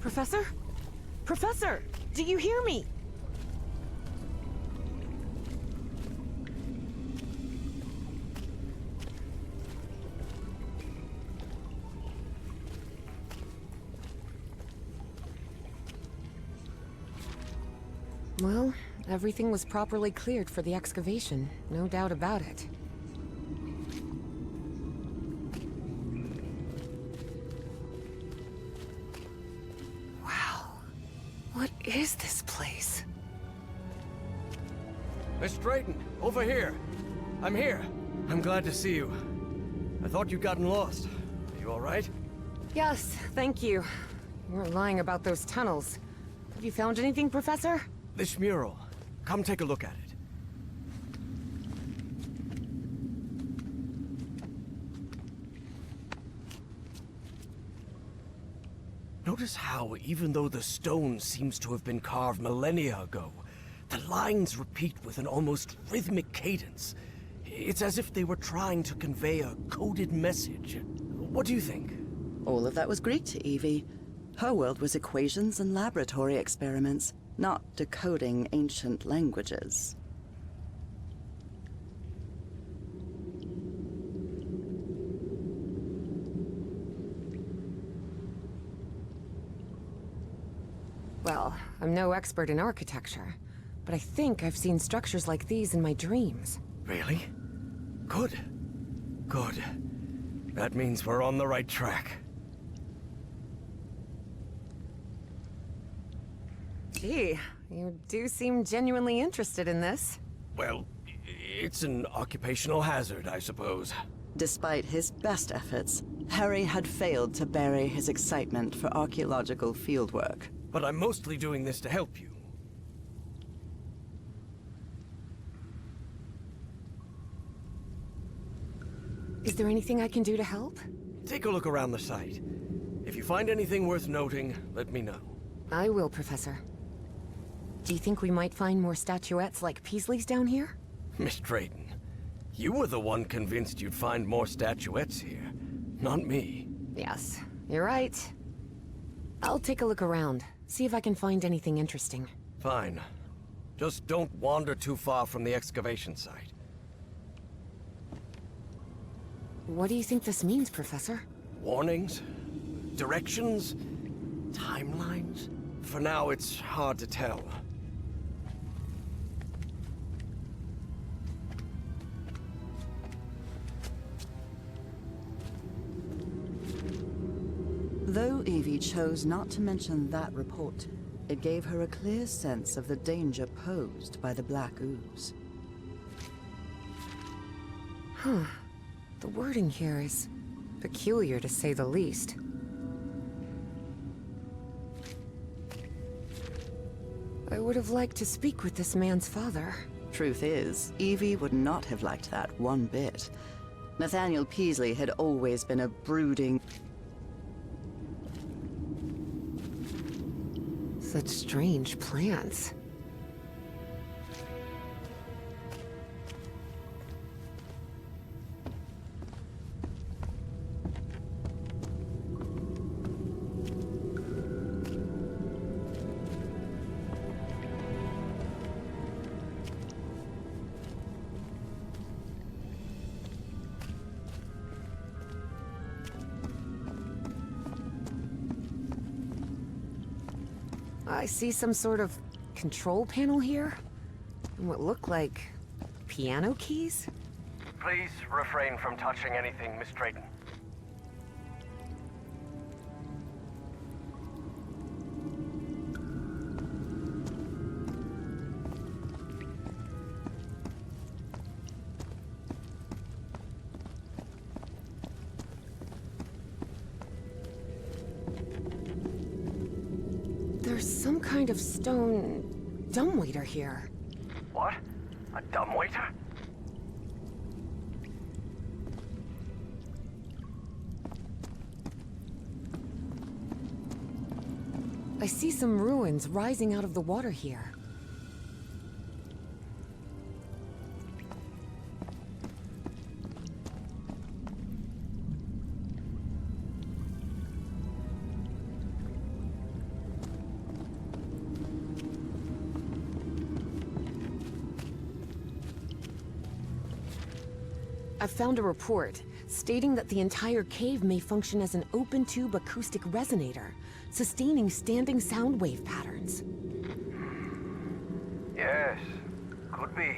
Professor? Professor! Do you hear me? Well, everything was properly cleared for the excavation, no doubt about it. Wow. What is this place? Miss Drayton, over here. I'm here. I'm glad to see you. I thought you'd gotten lost. Are you all right? Yes, thank you. You weren't lying about those tunnels. Have you found anything, Professor? This mural. Come take a look at it. Notice how, even though the stone seems to have been carved millennia ago, the lines repeat with an almost rhythmic cadence. It's as if they were trying to convey a coded message. What do you think? All of that was Greek to Evie. Her world was equations and laboratory experiments, not decoding ancient languages. Well, I'm no expert in architecture, but I think I've seen structures like these in my dreams. Really? Good. Good. That means we're on the right track. Gee, you do seem genuinely interested in this. Well, it's an occupational hazard, I suppose. Despite his best efforts, Harry had failed to bury his excitement for archaeological fieldwork. But I'm mostly doing this to help you. Is there anything I can do to help? Take a look around the site. If you find anything worth noting, let me know. I will, Professor. Do you think we might find more statuettes like Peasley's down here? Miss Drayton, you were the one convinced you'd find more statuettes here, not me. Yes, you're right. I'll take a look around, see if I can find anything interesting. Fine. Just don't wander too far from the excavation site. What do you think this means, Professor? Warnings? Directions? Timelines? For now, it's hard to tell. Though Evie chose not to mention that report, it gave her a clear sense of the danger posed by the Black Ooze. The wording here is peculiar, to say the least. I would have liked to speak with this man's father. Truth is, Evie would not have liked that one bit. Nathaniel Peasley had always been a brooding... Such strange plans. I see some sort of control panel here. And what look like piano keys? Please refrain from touching anything, Miss Drayton. There's some kind of stone dumbwaiter here. What? A dumbwaiter? I see some ruins rising out of the water here. I've found a report stating that the entire cave may function as an open-tube acoustic resonator, sustaining standing sound wave patterns. Yes, could be.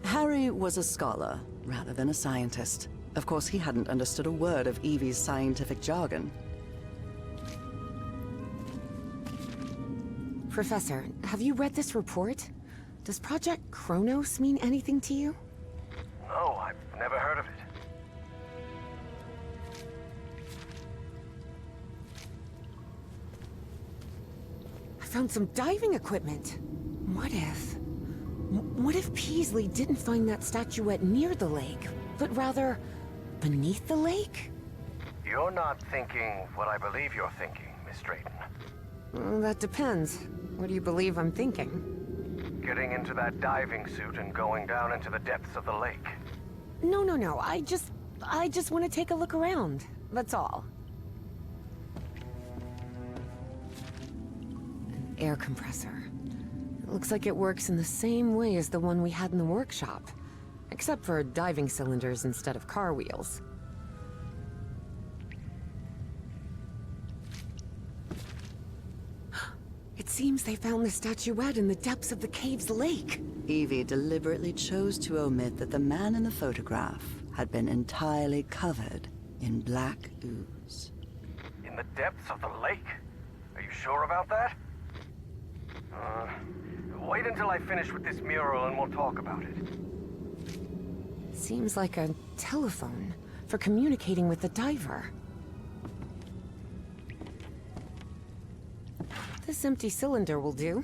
Harry was a scholar, rather than a scientist. Of course, he hadn't understood a word of Evie's scientific jargon. Professor, have you read this report? Does Project Kronos mean anything to you? No, I've never heard of it. I found some diving equipment. What if Peasley didn't find that statuette near the lake, but rather beneath the lake? You're not thinking what I believe you're thinking, Miss Drayton. Well, that depends. What do you believe I'm thinking? Getting into that diving suit and going down into the depths of the lake. No. I just want to take a look around. That's all. An air compressor. It looks like it works in the same way as the one we had in the workshop, except for diving cylinders instead of car wheels. It seems they found the statuette in the depths of the cave's lake. Evie deliberately chose to omit that the man in the photograph had been entirely covered in black ooze. In the depths of the lake? Are you sure about that? Wait until I finish with this mural and we'll talk about it. Seems like a telephone for communicating with the diver. This empty cylinder will do.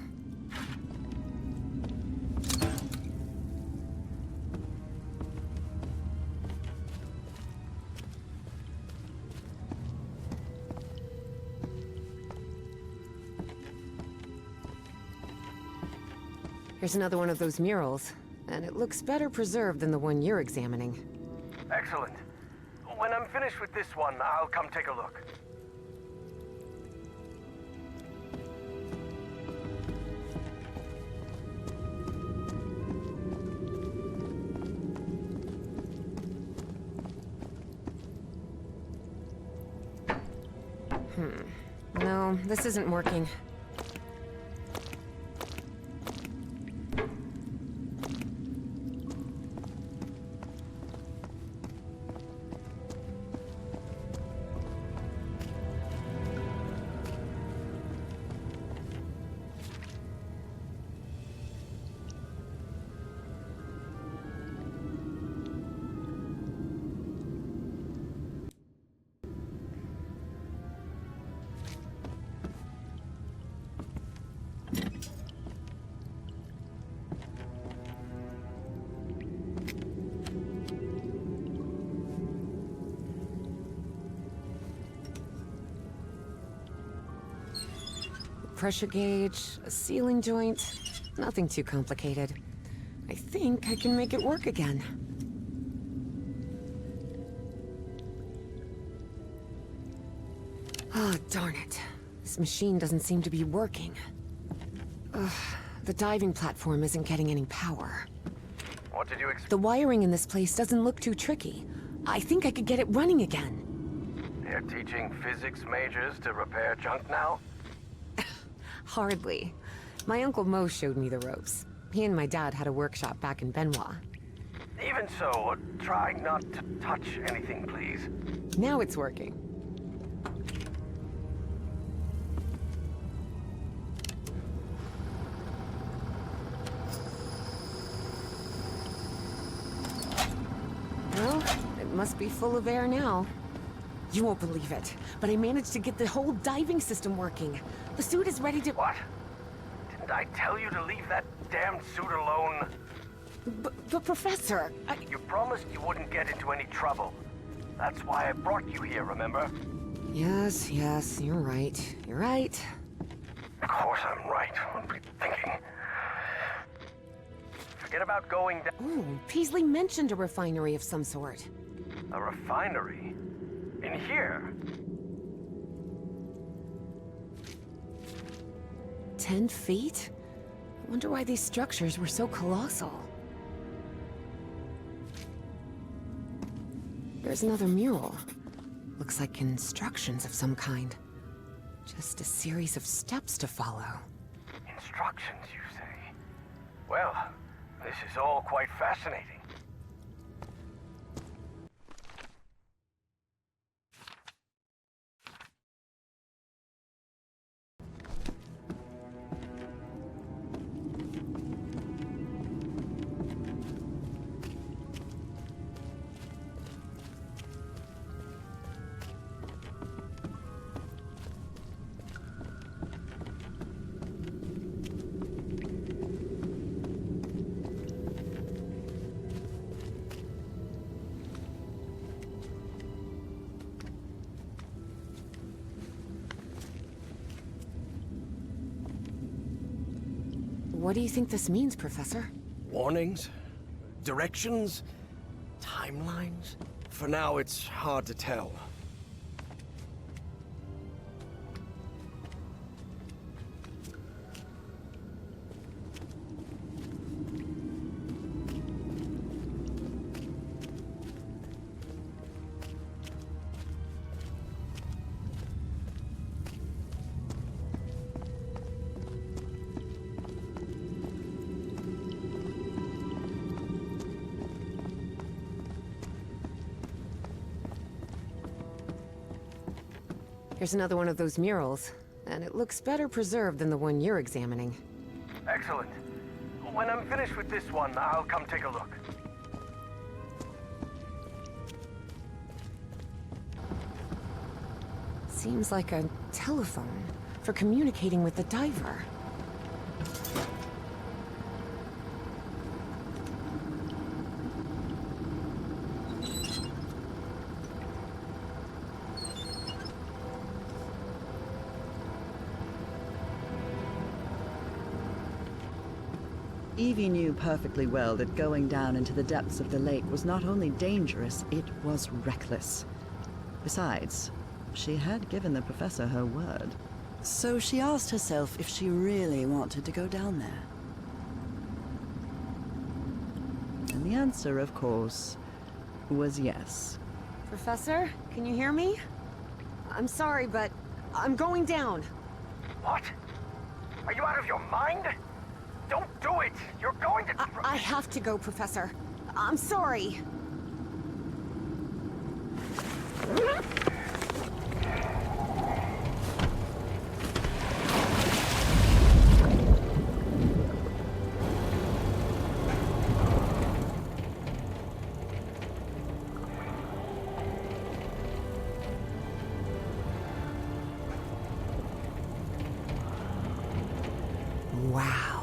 Here's another one of those murals, and it looks better preserved than the one you're examining. Excellent. When I'm finished with this one, I'll come take a look. No, this isn't working. Pressure gauge, a sealing joint, nothing too complicated. I think I can make it work again. Oh, darn it. This machine doesn't seem to be working. Ugh, the diving platform isn't getting any power. What did you expect? The wiring in this place doesn't look too tricky. I think I could get it running again. They're teaching physics majors to repair junk now? Hardly. My Uncle Mo showed me the ropes. He and my dad had a workshop back in Benoit. Even so, try not to touch anything, please. Now it's working. Well, it must be full of air now. You won't believe it, but I managed to get the whole diving system working. The suit is ready to— What? Didn't I tell you to leave that damn suit alone? But Professor, You promised you wouldn't get into any trouble. That's why I brought you here, remember? Yes, you're right. You're right. Of course I'm right. What were you thinking? Forget about going down. Oh, Peasley mentioned a refinery of some sort. A refinery? In here? 10 feet? I wonder why these structures were so colossal. There's another mural. Looks like instructions of some kind. Just a series of steps to follow. Instructions, you say? Well, this is all quite fascinating. What do you think this means, Professor? Warnings? Directions? Timelines? For now, it's hard to tell. Here's another one of those murals, and it looks better preserved than the one you're examining. Excellent. When I'm finished with this one, I'll come take a look. Seems like a telephone for communicating with the diver. Evie knew perfectly well that going down into the depths of the lake was not only dangerous, it was reckless. Besides, she had given the professor her word. So she asked herself if she really wanted to go down there. And the answer, of course, was yes. Professor, can you hear me? I'm sorry, but I'm going down. What? Are you out of your mind? Don't do it! You're going to... I have to go, Professor. I'm sorry. Wow.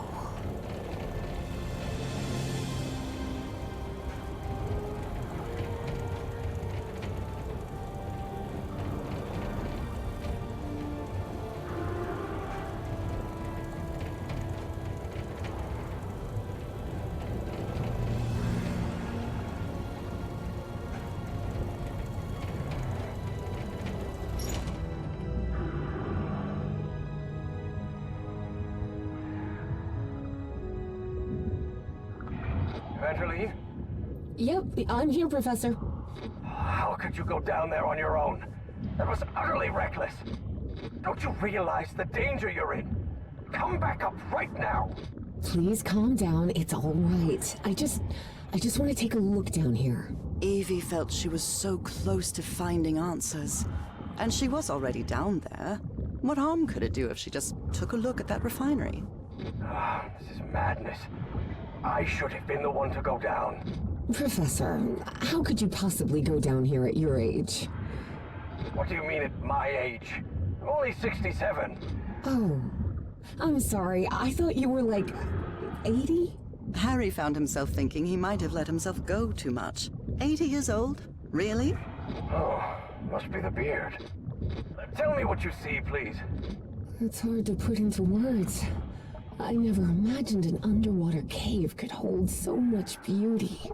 Evangeline? Yep, I'm here, Professor. How could you go down there on your own? That was utterly reckless. Don't you realize the danger you're in? Come back up right now. Please calm down. It's all right. I just want to take a look down here. Evie felt she was so close to finding answers. And she was already down there. What harm could it do if she just took a look at that refinery? This is madness. I should have been the one to go down. Professor, how could you possibly go down here at your age? What do you mean at my age? I'm only 67. Oh, I'm sorry. I thought you were like 80? Harry found himself thinking he might have let himself go too much. 80 years old? Really? Oh, must be the beard. Tell me what you see, please. It's hard to put into words. I never imagined an underwater cave could hold so much beauty.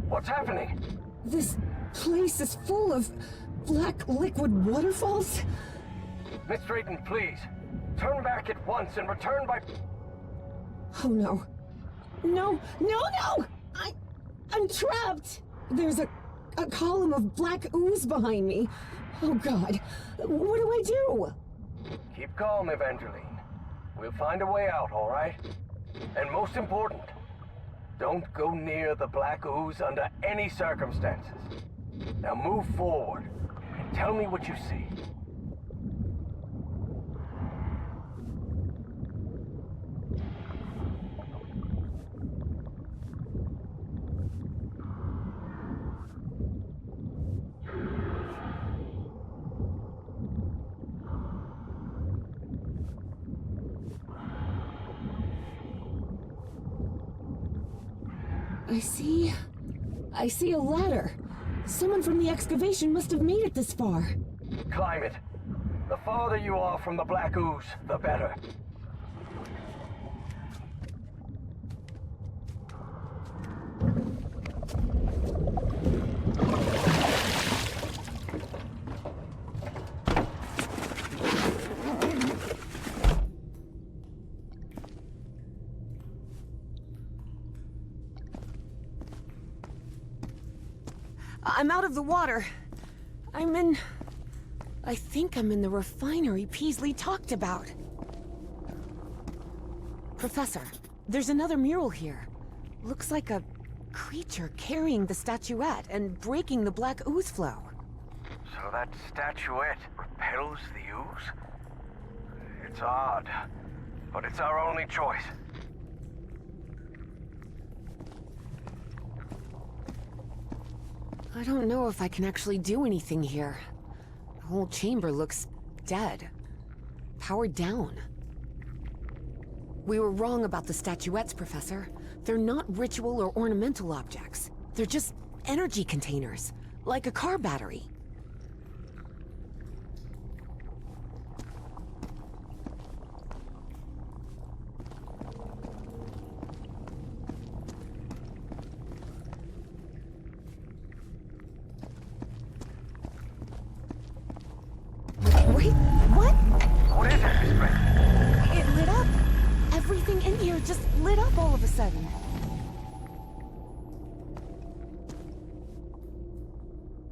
What's happening? This place is full of black liquid waterfalls? Miss Drayton, please. Turn back at once and return by... Oh no. No, no, no! I'm trapped! There's a column of black ooze behind me. Oh god. What do I do? Keep calm, Evangeline. We'll find a way out, all right? And most important, don't go near the black ooze under any circumstances. Now move forward and tell me what you see. I see a ladder. Someone from the excavation must have made it this far. Climb it. The farther you are from the black ooze, the better. I'm out of the water. I'm in I think I'm in the refinery Peasley talked about. Professor, there's another mural here. Looks like a creature carrying the statuette and breaking the black ooze flow. So that statuette repels the ooze? It's odd, but it's our only choice. I don't know if I can actually do anything here. The whole chamber looks dead. Powered down. We were wrong about the statuettes, Professor. They're not ritual or ornamental objects. They're just energy containers, like a car battery. Wait, what? What is it, Miss Brent? It lit up. Everything in here just lit up all of a sudden.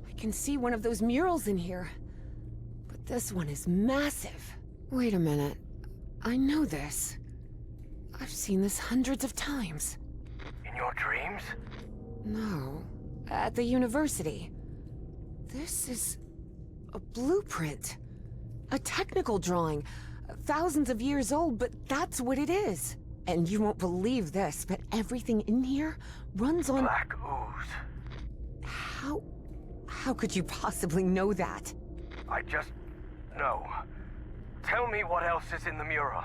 I can see one of those murals in here. But this one is massive. Wait a minute. I know this. I've seen this hundreds of times. In your dreams? No. At the university. This is a blueprint. A technical drawing. Thousands of years old, but that's what it is. And you won't believe this, but everything in here runs on... Black ooze. How could you possibly know that? I just know. Tell me what else is in the mural.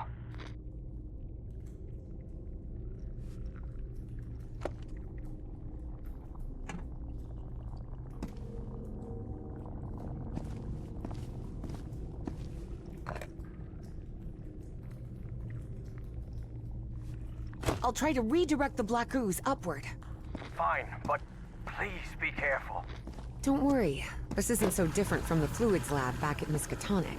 I'll try to redirect the black ooze upward. Fine, but please be careful. Don't worry. This isn't so different from the fluids lab back at Miskatonic.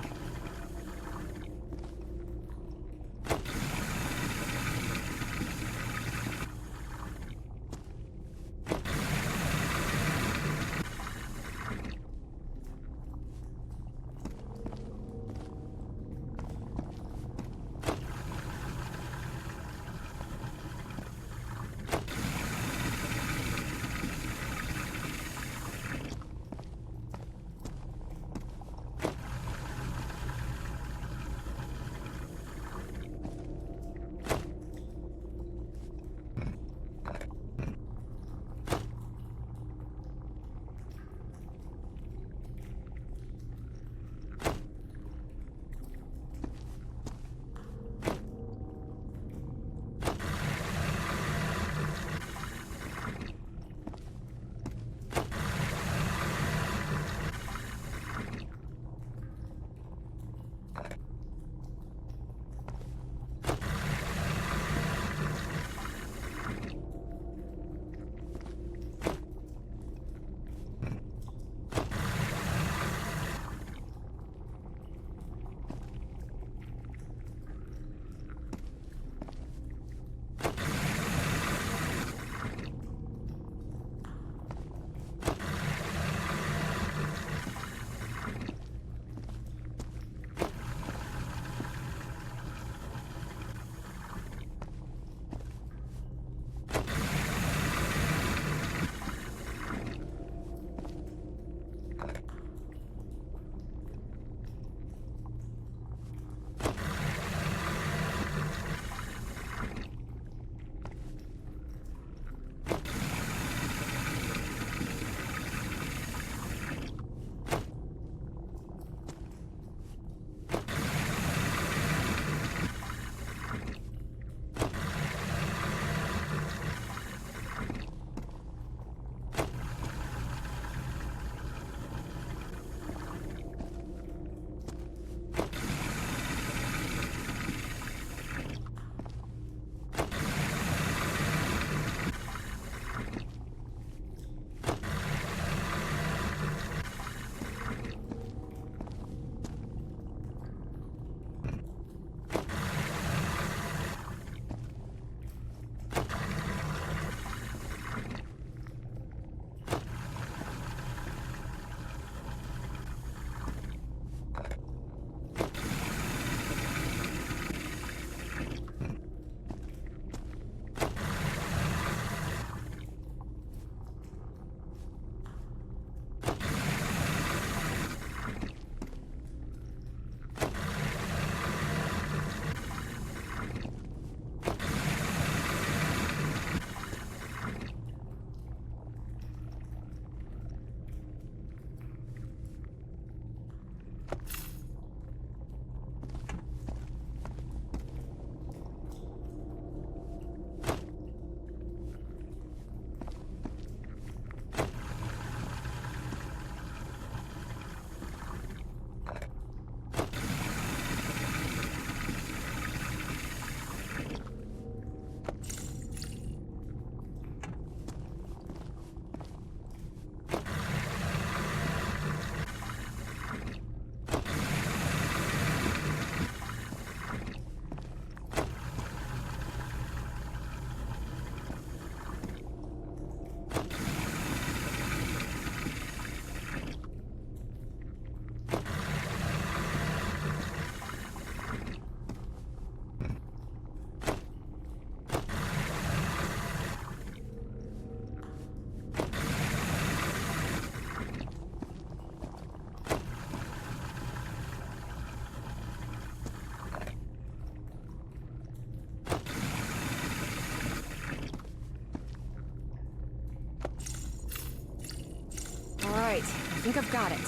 Alright, I think I've got it.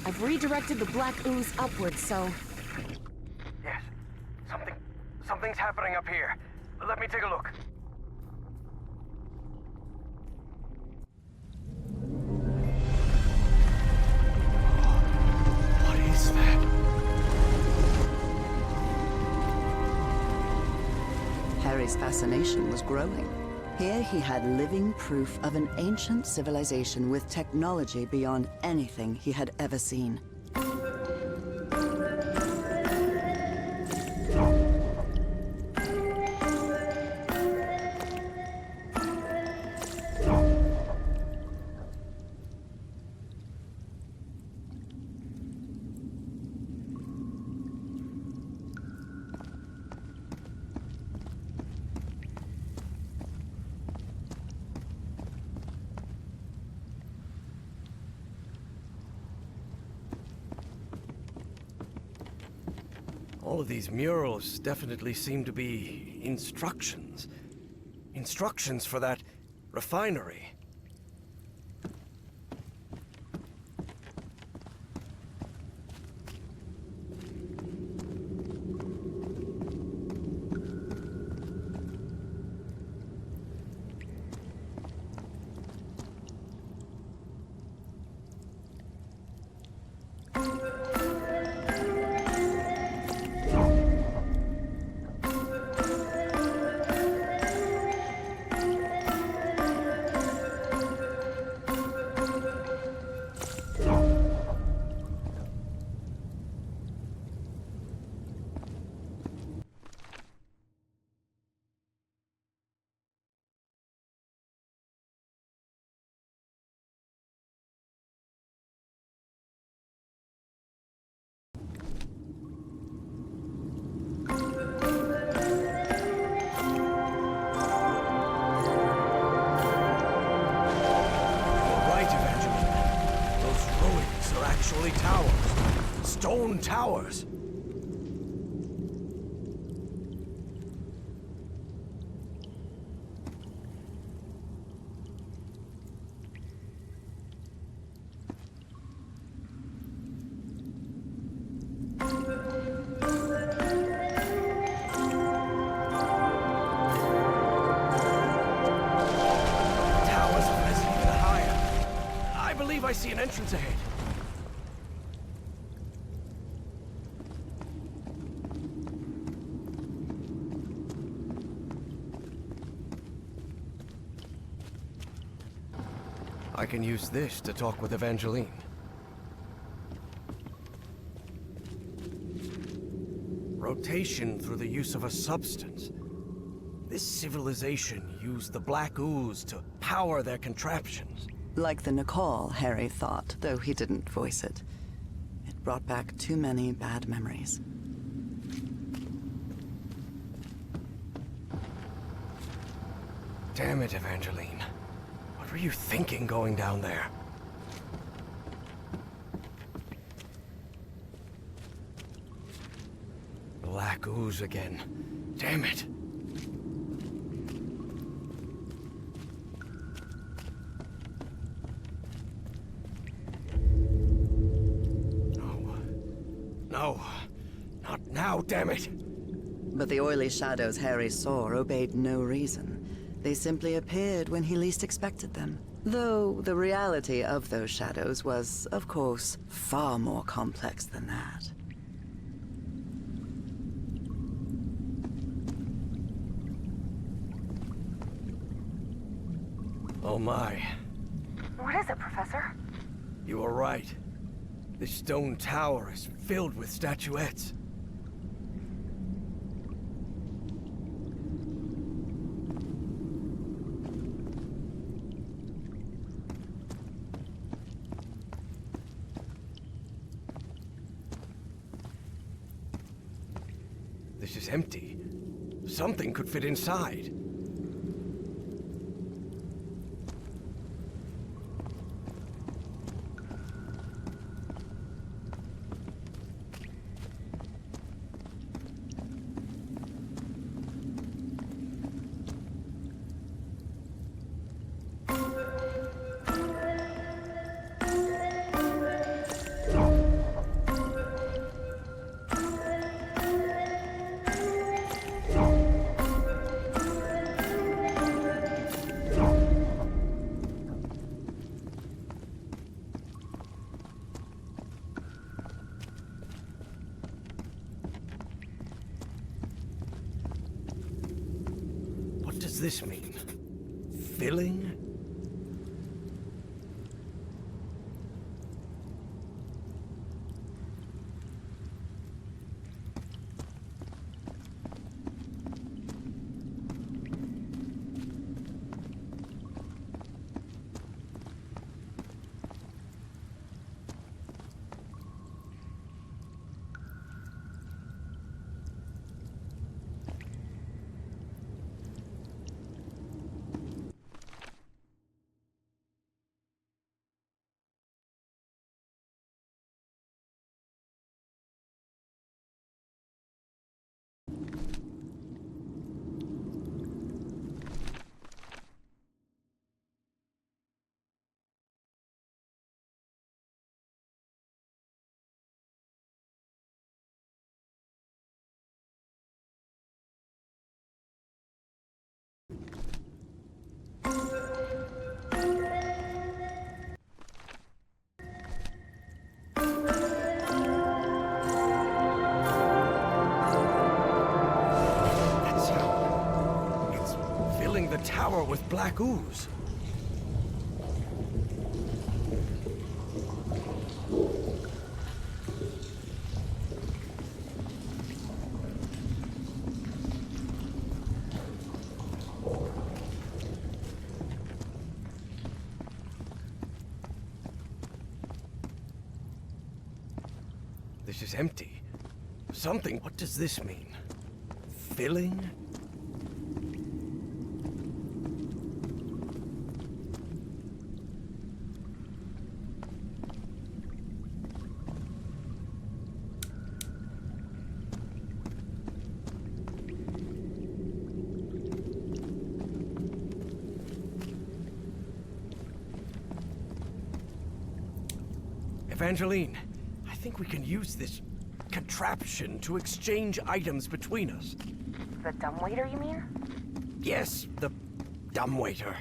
I've redirected the black ooze upwards, so... Yes. Something's happening up here. Let me take a look. What is that? Harry's fascination was growing. Here he had living proof of an ancient civilization with technology beyond anything he had ever seen. All of these murals definitely seem to be instructions. Instructions for that refinery. Actually towers. Stone towers. Towers have risen even higher. I believe I see an entrance ahead. I can use this to talk with Evangeline. Rotation through the use of a substance. This civilization used the black ooze to power their contraptions. Like the Nicole, Harry thought, though he didn't voice it. It brought back too many bad memories. Damn it, Evangeline. What were you thinking going down there? Black ooze again. Damn it. No. Not now, damn it. But the oily shadows Harry saw obeyed no reason. They simply appeared when he least expected them. Though the reality of those shadows was, of course, far more complex than that. Oh my. What is it, Professor? You were right. This stone tower is filled with statuettes. This is empty. Something could fit inside. this mean? Filling? The tower with black ooze. This is empty. Something. What does this mean? Filling? Evangeline, I think we can use this contraption to exchange items between us. The dumbwaiter, you mean? Yes, the dumbwaiter.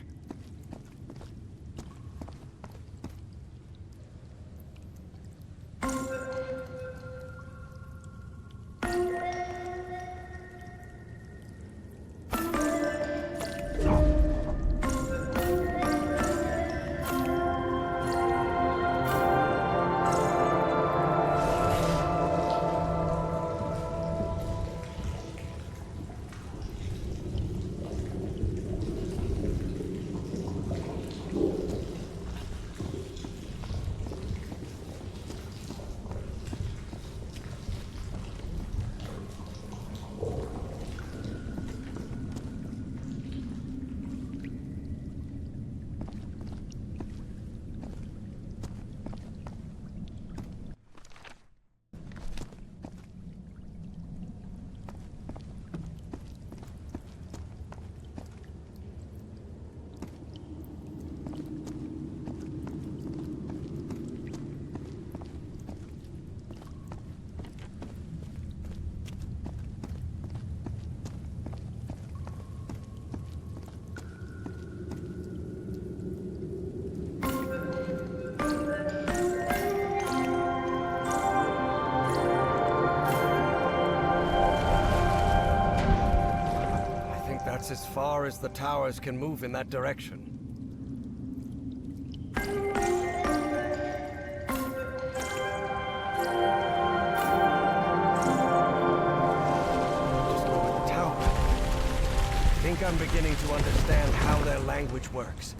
That's as far as the towers can move in that direction. Just over the tower. I think I'm beginning to understand how their language works.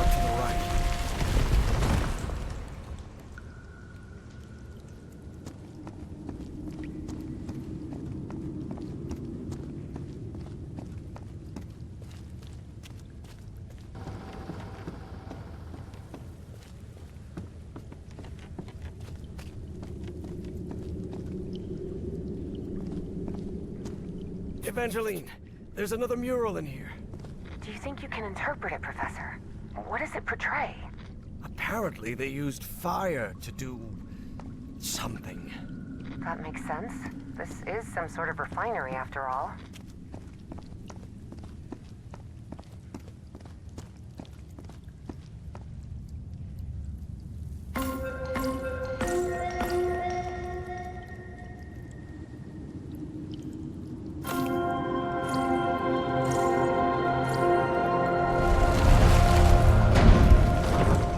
door to the right. Evangeline, there's another mural in here. Do you think you can interpret it, Professor? What does it portray? Apparently they used fire to do something. That makes sense. This is some sort of refinery, after all.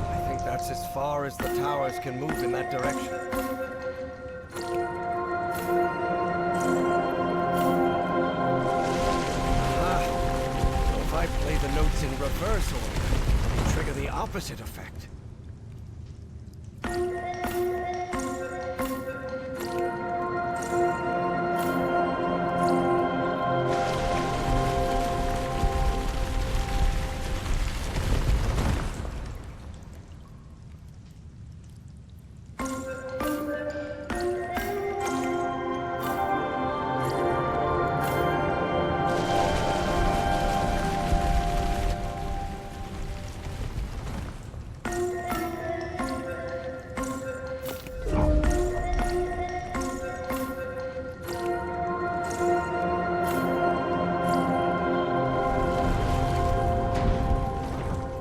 I think that's as far as the towers can move in that direction. So if I play the notes in reverse order, they trigger the opposite effect.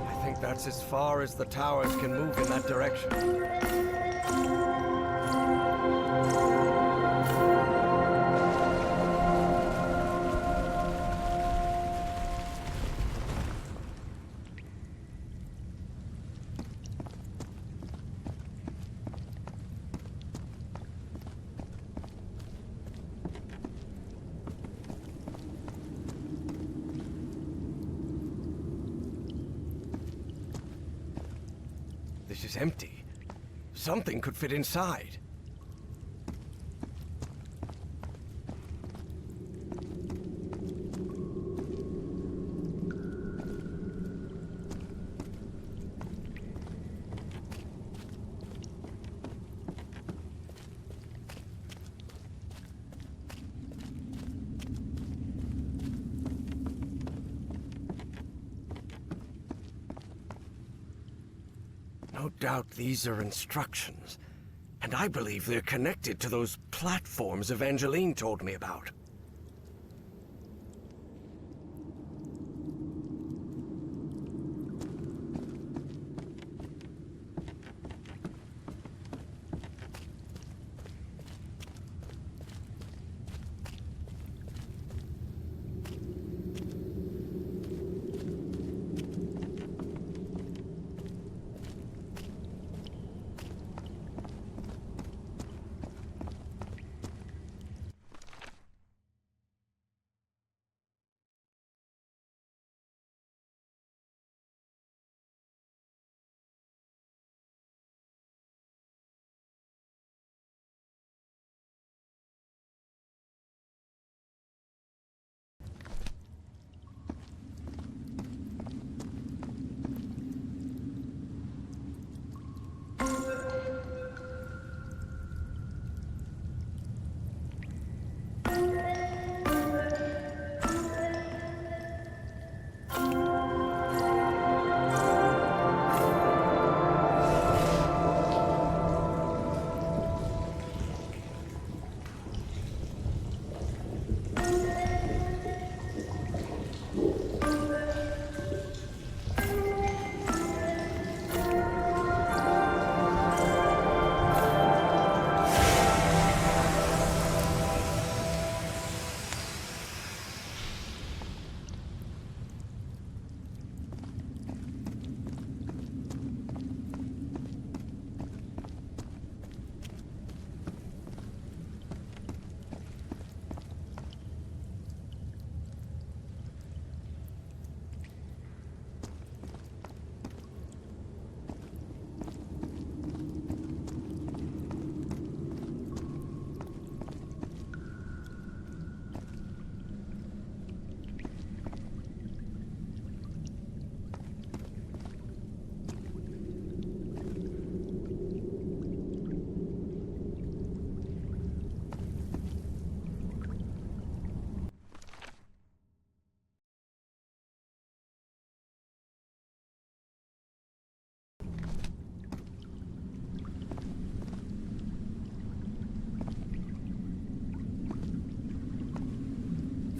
I think that's as far as the towers can move in that direction. This is empty. Something could fit inside. No doubt these are instructions, and I believe they're connected to those platforms Evangeline told me about.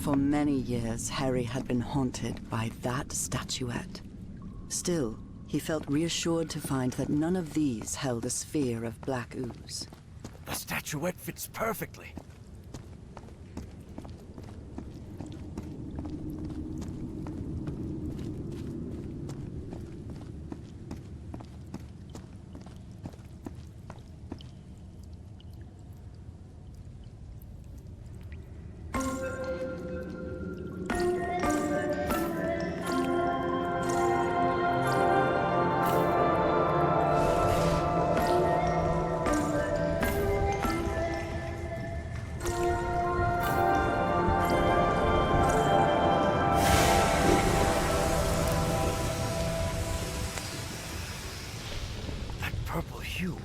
For many years, Harry had been haunted by that statuette. Still, he felt reassured to find that none of these held a sphere of black ooze. The statuette fits perfectly. Purple hue.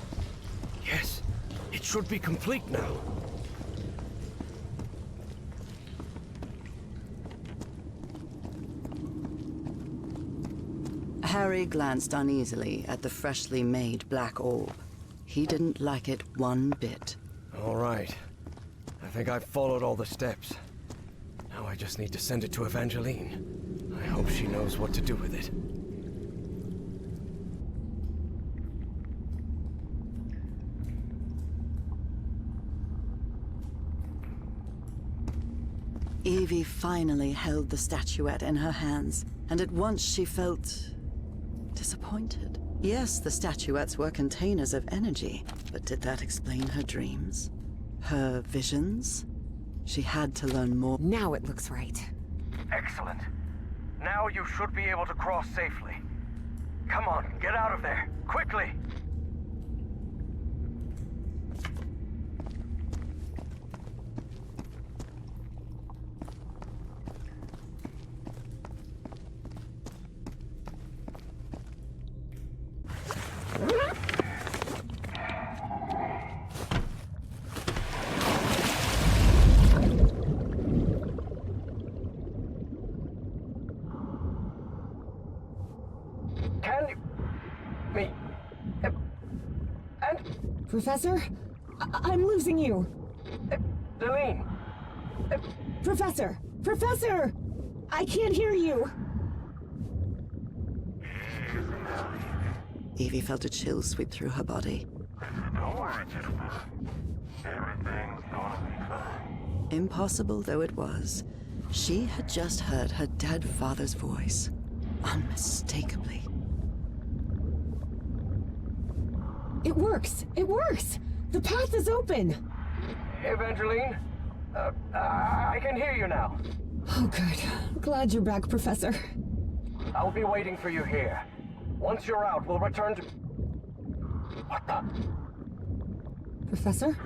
Yes, it should be complete now. Harry glanced uneasily at the freshly made black orb. He didn't like it one bit. All right. I think I've followed all the steps. Now I just need to send it to Evangeline. I hope she knows what to do with it. Evie finally held the statuette in her hands, and at once she felt disappointed. Yes, the statuettes were containers of energy, but did that explain her dreams? Her visions? She had to learn more. Now it looks right. Excellent. Now you should be able to cross safely. Come on, get out of there, quickly! Can you... me... and... Professor? I'm losing you. Delene! Professor! Professor! I can't hear you! Evie felt a chill sweep through her body. Don't worry, Jennifer. Everything's gonna be fine. Impossible though it was, she had just heard her dead father's voice, unmistakably. It works! It works! The path is open! Evangeline? I can hear you now. Oh, good. Glad you're back, Professor. I'll be waiting for you here. Once you're out, we'll return to... What the... Professor?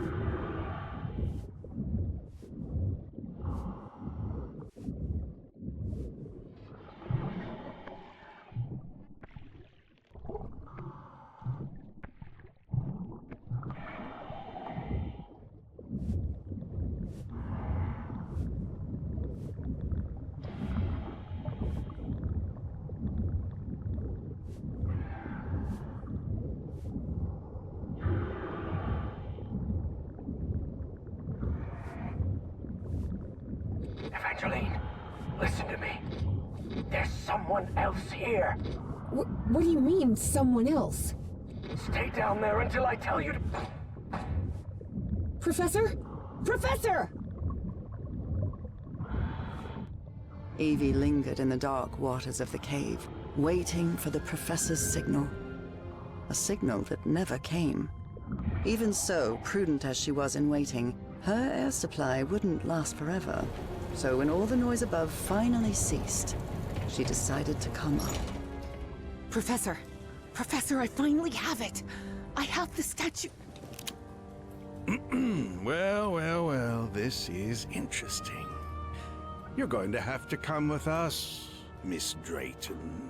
Evangeline, listen to me. There's someone else here. What do you mean, someone else? Stay down there until I tell you to... Professor? Professor! Evie lingered in the dark waters of the cave, waiting for the professor's signal. A signal that never came. Even so, prudent as she was in waiting, her air supply wouldn't last forever. So when all the noise above finally ceased, she decided to come up. Professor! Professor, I finally have it! I have the statue... Well, this is interesting. You're going to have to come with us, Miss Drayton.